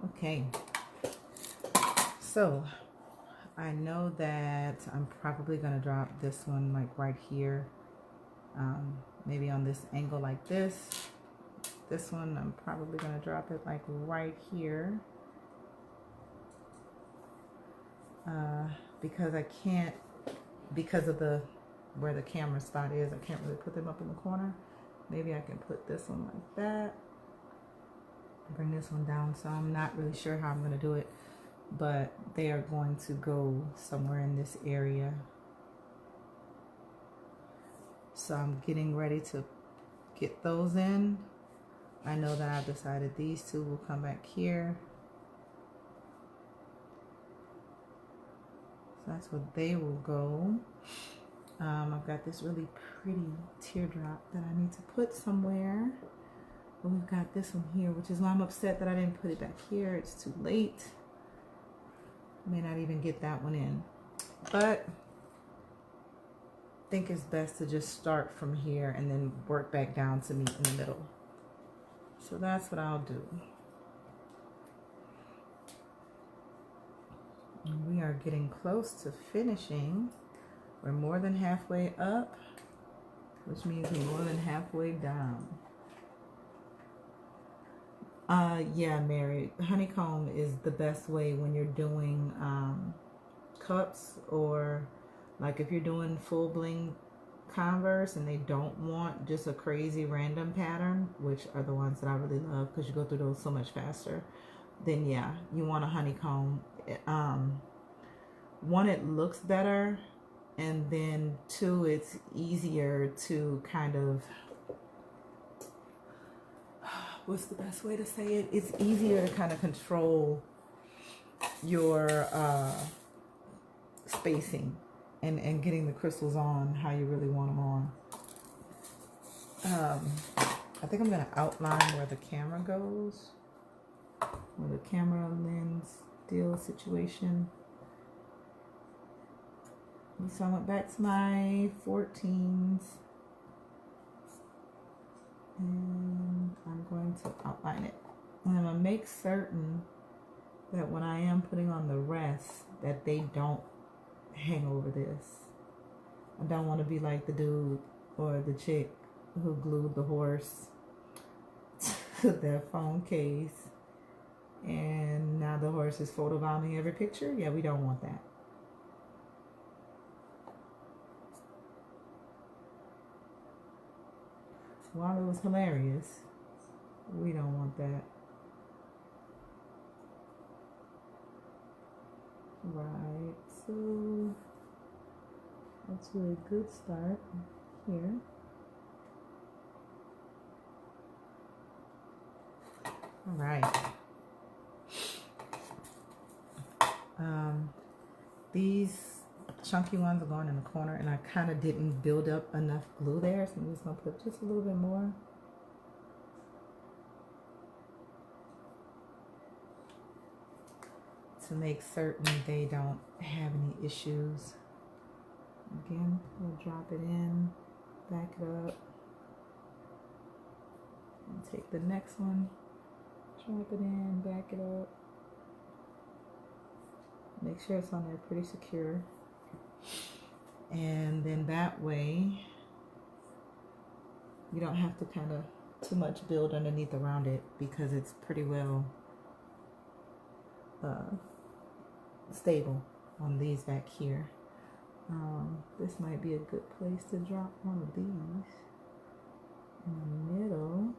Okay, so I know that I'm probably gonna drop this one like right here, maybe on this angle like this. This one, I'm probably gonna drop it like right here, because I can't, because of where the camera spot is, I can't really put them up in the corner. Maybe I can put this one like that, bring this one down. So I'm not really sure how I'm gonna do it, but they are going to go somewhere in this area. So I'm getting ready to get those in. I know that I've decided these two will come back here. So that's where they will go. I've got this really pretty teardrop that I need to put somewhere. But we've got this one here, which is why I'm upset that I didn't put it back here. It's too late. May not even get that one in. But I think it's best to just start from here and then work back down to meet in the middle. So that's what I'll do. And we are getting close to finishing. We're more than halfway up, which means we're more than halfway down. Yeah, Mary, honeycomb is the best way when you're doing cups, or like if you're doing full bling Converse and they don't want just a crazy random pattern, which are the ones that I really love because you go through those so much faster, then yeah, you want a honeycomb. One, it looks better, and then two, it's easier to kind of, what's the best way to say it? It's easier to kind of control your spacing and getting the crystals on how you really want them on. I think I'm going to outline where the camera goes, where the camera lens deal situation. So I went back to my 14s and I'm going to outline it. And I'm going to make certain that when I am putting on the rest, that they don't hang over this. I don't want to be like the dude or the chick who glued the horse to their phone case and now the horse is photobombing every picture. Yeah, we don't want that. While it was hilarious, we don't want that. Right, so that's a really good start here. All right. These chunky ones are going in the corner, and I kind of didn't build up enough glue there, so I'm just going to put just a little bit more. To make certain they don't have any issues. Again, we'll drop it in, back it up, and take the next one, drop it in, back it up. Make sure it's on there pretty secure. And then that way, you don't have to kind of too much build underneath around it because it's pretty well stable on these back here. This might be a good place to drop one of these in the middle.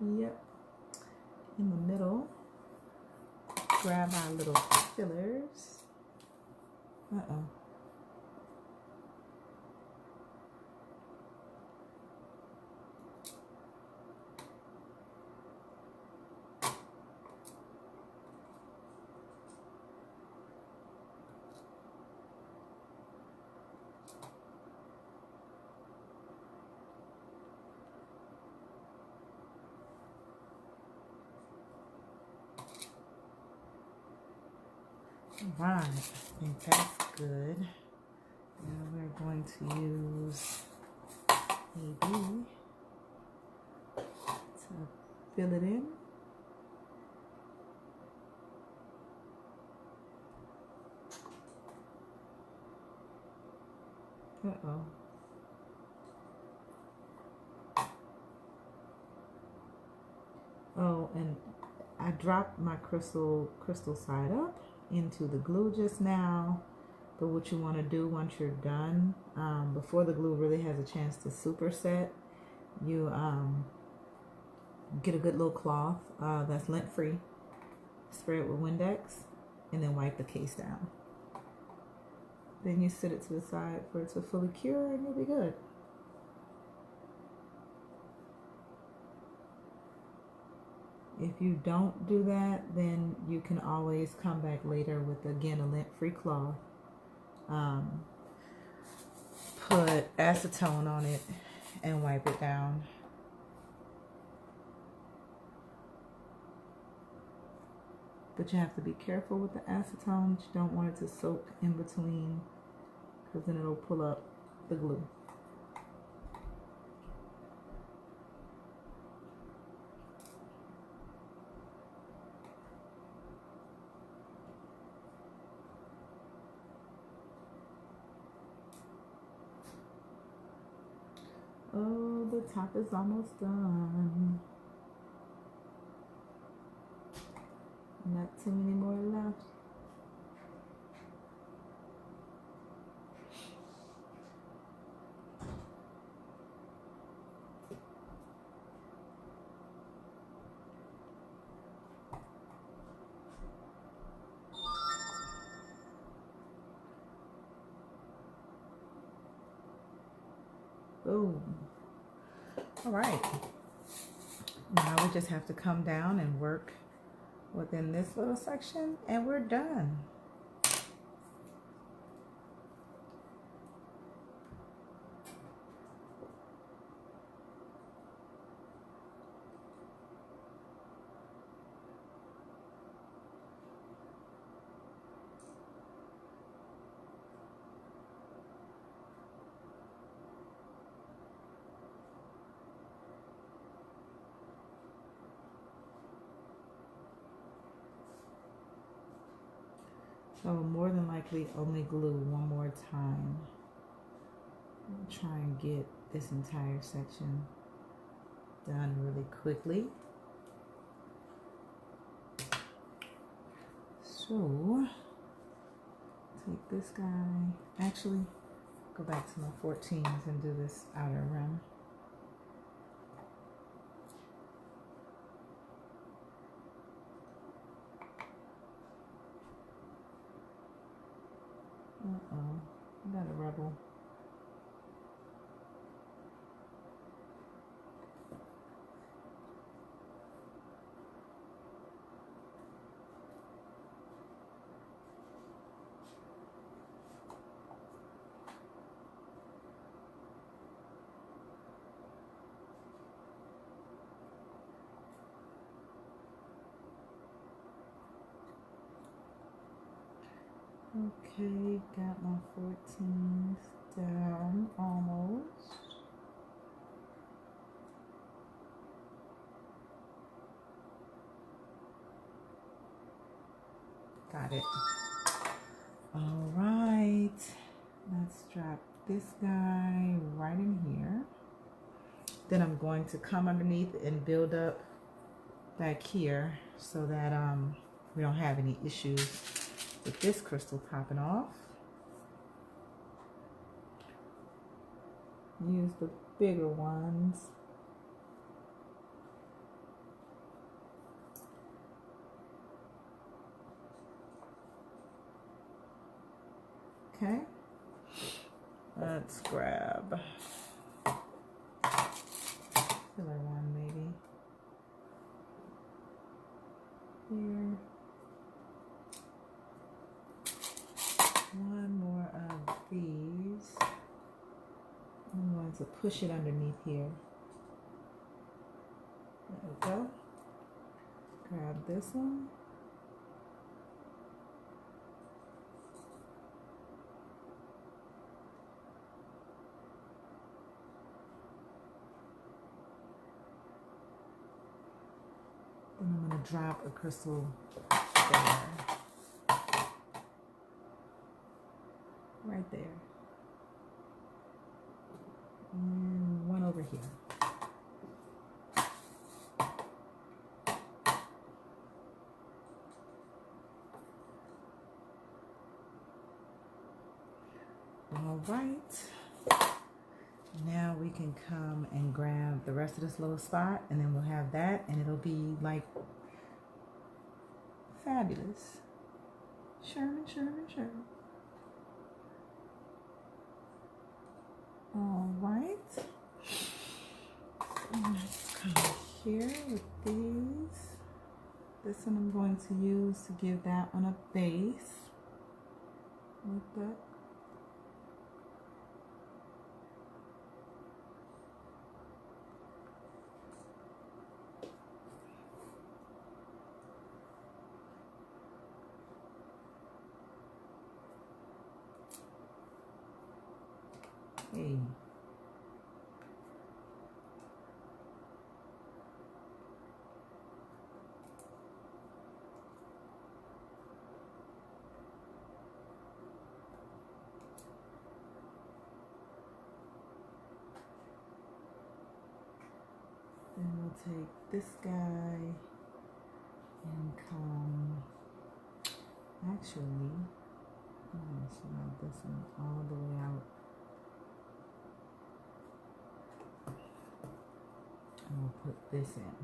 Yep, in the middle. Grab our little fillers. Right, I think that's good. Now we're going to use AB to fill it in. Oh, and I dropped my crystal side up into the glue just now. But what you want to do once you're done, before the glue really has a chance to superset, you get a good little cloth that's lint free, spray it with Windex, and then wipe the case down. Then you set it to the side for it to fully cure, and you'll be good. If you don't do that, then you can always come back later with, again, a lint-free cloth. Put acetone on it and wipe it down. But you have to be careful with the acetone. You don't want it to soak in between, because then it'll pull up the glue. Oh, the top is almost done. Not too many more left. Boom. All right. Now we just have to come down and work within this little section, and we're done. So more than likely only glue one more time. I'll try and get this entire section done really quickly. So take this guy, actually go back to my 14s and do this outer rim. I got a rebel. Okay, got my 14s down almost. Got it. All right, let's drop this guy right in here. Then I'm going to come underneath and build up back here so that we don't have any issues with this crystal popping off. Use the bigger ones. Okay, let's grab filler one maybe here. One more of these. I'm going to push it underneath here. There we go. Grab this one. Then I'm going to drop a crystal there. Right there. And one over here. All right. Now we can come and grab the rest of this little spot, and then we'll have that, and it'll be like fabulous. Sherman, Sherman, Sherman. All right. Let's come here with these. This one I'm going to use to give that one a base. Like that. Hey. Then we'll take this guy and come, actually, I'm going to slide this one all the way out. And we'll put this in.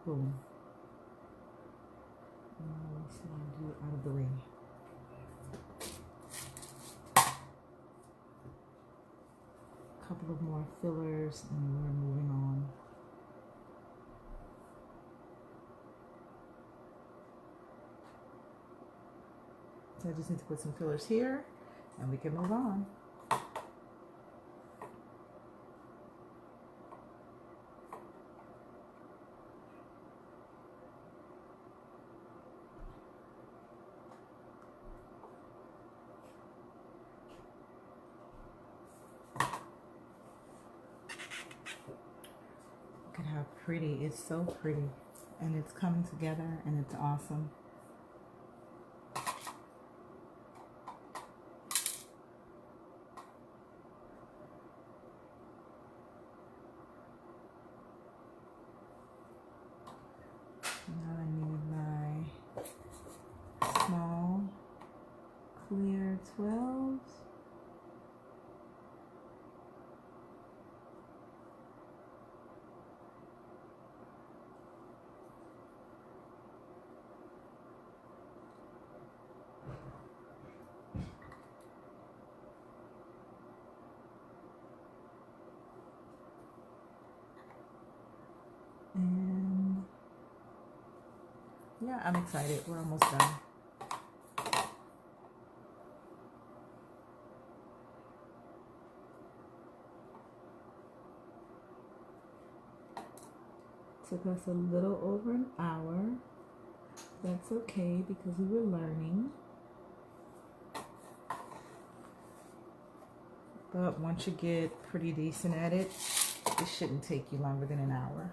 Boom. Now we'll slide you out of the way. A couple of more fillers and we're moving on. So I just need to put some fillers here and we can move on. Look at how pretty, it's so pretty. And it's coming together and it's awesome. Now I need my small clear 12s. And yeah, I'm excited. We're almost done. Took us a little over an hour. That's okay because we were learning. But once you get pretty decent at it, it shouldn't take you longer than an hour.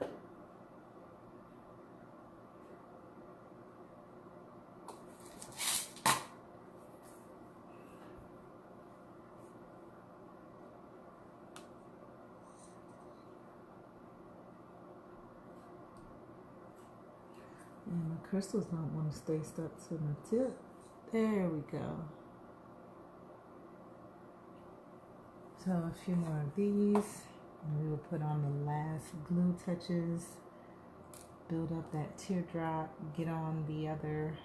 And my crystals don't want to stay stuck to my tip. There we go. So a few more of these. And we will put on the last glue touches. Build up that teardrop. Get on the other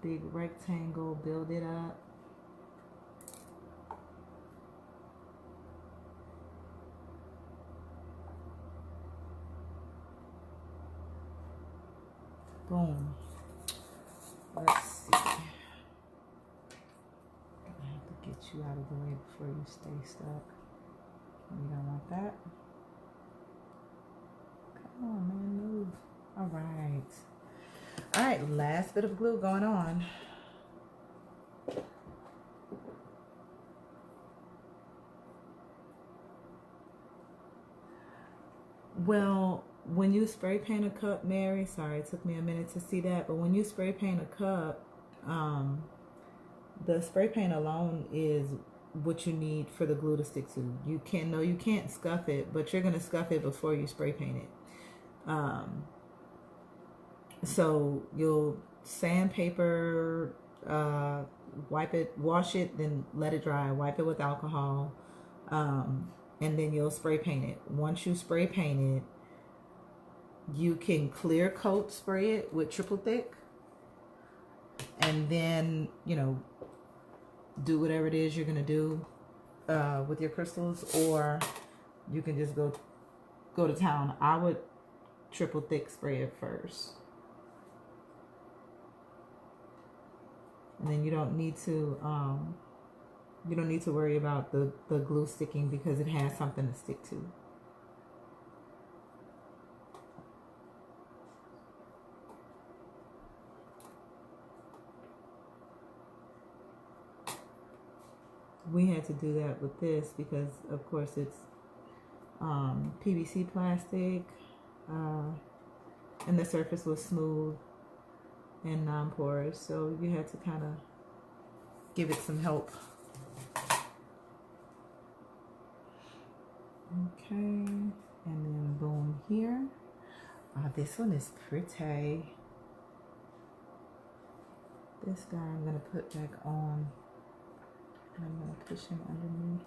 big rectangle. Build it up. Boom. Let's see. I have to get you out of the way before you stay stuck. We don't want that. Come on, man, move. All right. All right, last bit of glue going on. Well, when you spray paint a cup, Mary, sorry, it took me a minute to see that, but when you spray paint a cup, the spray paint alone is what you need for the glue to stick to. You can't scuff it, but you're gonna scuff it before you spray paint it. So you'll sandpaper, wipe it, wash it, then let it dry, wipe it with alcohol, and then you'll spray paint it. Once you spray paint it, you can clear coat spray it with triple thick, and then, do whatever it is you're gonna do with your crystals, or you can just go to town. I would triple thick spray it first, and then you don't need to worry about the glue sticking because it has something to stick to. We had to do that with this because, of course, it's PVC plastic, and the surface was smooth and non-porous, so you had to kind of give it some help. Okay, and then boom here. This one is pretty. This guy I'm going to put back on. I'm going to push him underneath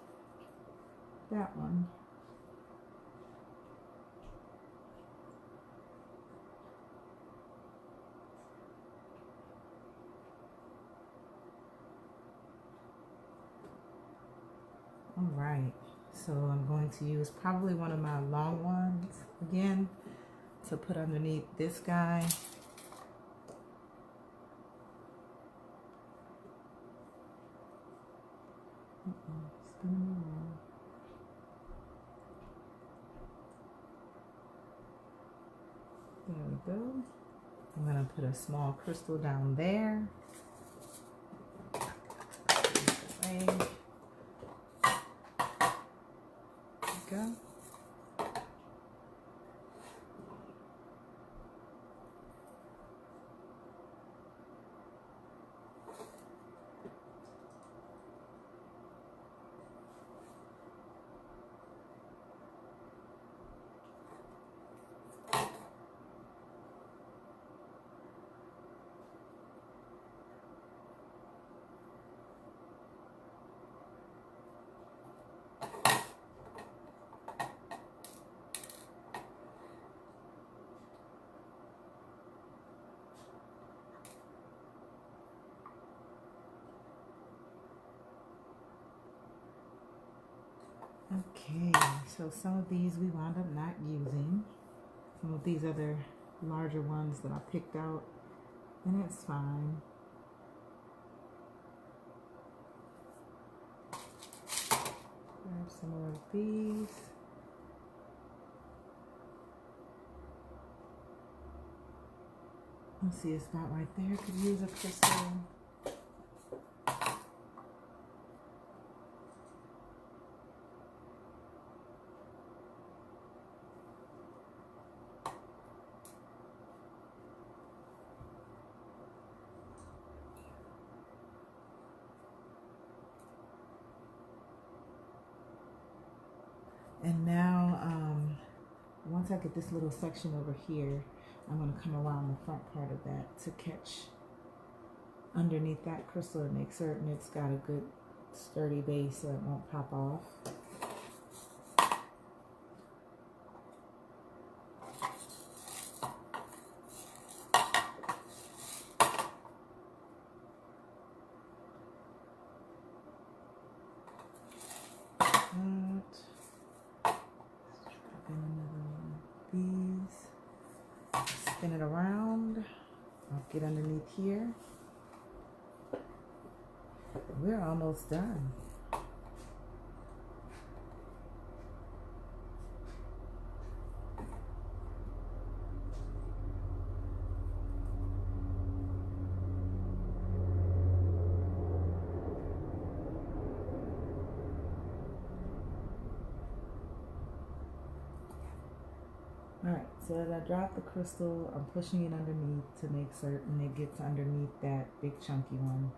that one. All right, so I'm going to use probably one of my long ones again to put underneath this guy. There we go. I'm going to put a small crystal down there. There we go. Okay, so some of these we wound up not using. Some of these other larger ones that I picked out, and it's fine. Grab some more of these. Let's see a spot right there. Could use a crystal. And now, once I get this little section over here, I'm going to come around the front part of that to catch underneath that crystal and make certain it's got a good sturdy base so it won't pop off. Spin it around. I'll get underneath here. We're almost done. Alright, so as I drop the crystal, I'm pushing it underneath to make certain it gets underneath that big chunky one.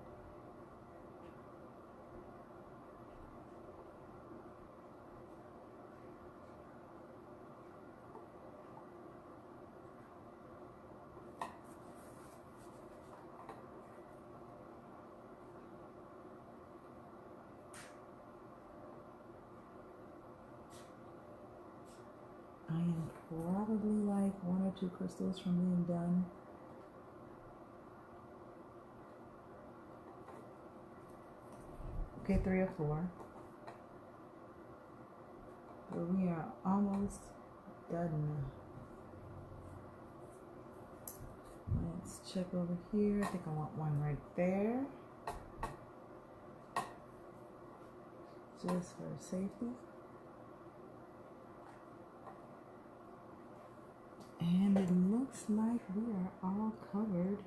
I am probably like 1 or 2 crystals from being done. Okay, 3 or 4. But we are almost done. Let's check over here. I think I want one right there. Just for safety. And it looks like we are all covered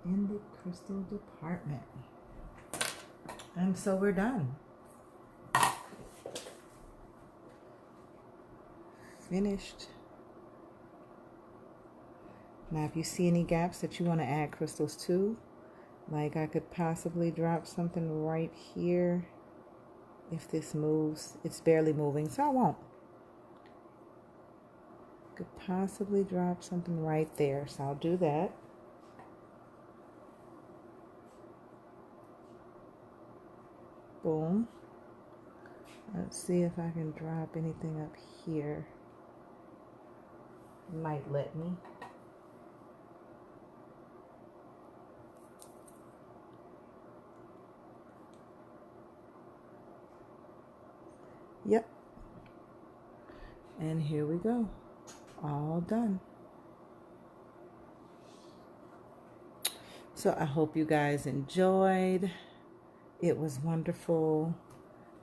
in the crystal department. And so we're done. Finished. Now if you see any gaps that you want to add crystals to, like I could possibly drop something right here. If this moves, it's barely moving, so I won't. Could possibly drop something right there, so I'll do that. Boom. Let's see if I can drop anything up here. Might let me. Yep. And here we go. All done. So I hope you guys enjoyed. It was wonderful.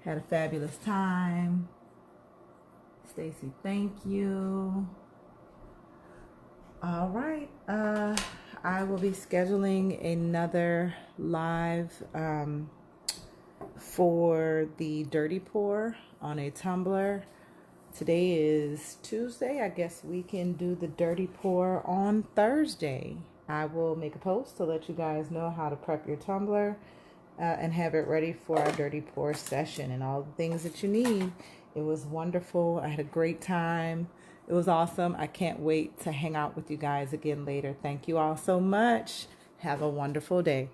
Had a fabulous time. Stacy, thank you. All right. I will be scheduling another live for the dirty pour on a tumbler. Today is Tuesday. I guess we can do the dirty pour on Thursday. I will make a post to let you guys know how to prep your tumbler and have it ready for our dirty pour session and all the things that you need. It was wonderful. I had a great time. It was awesome. I can't wait to hang out with you guys again later. Thank you all so much. Have a wonderful day.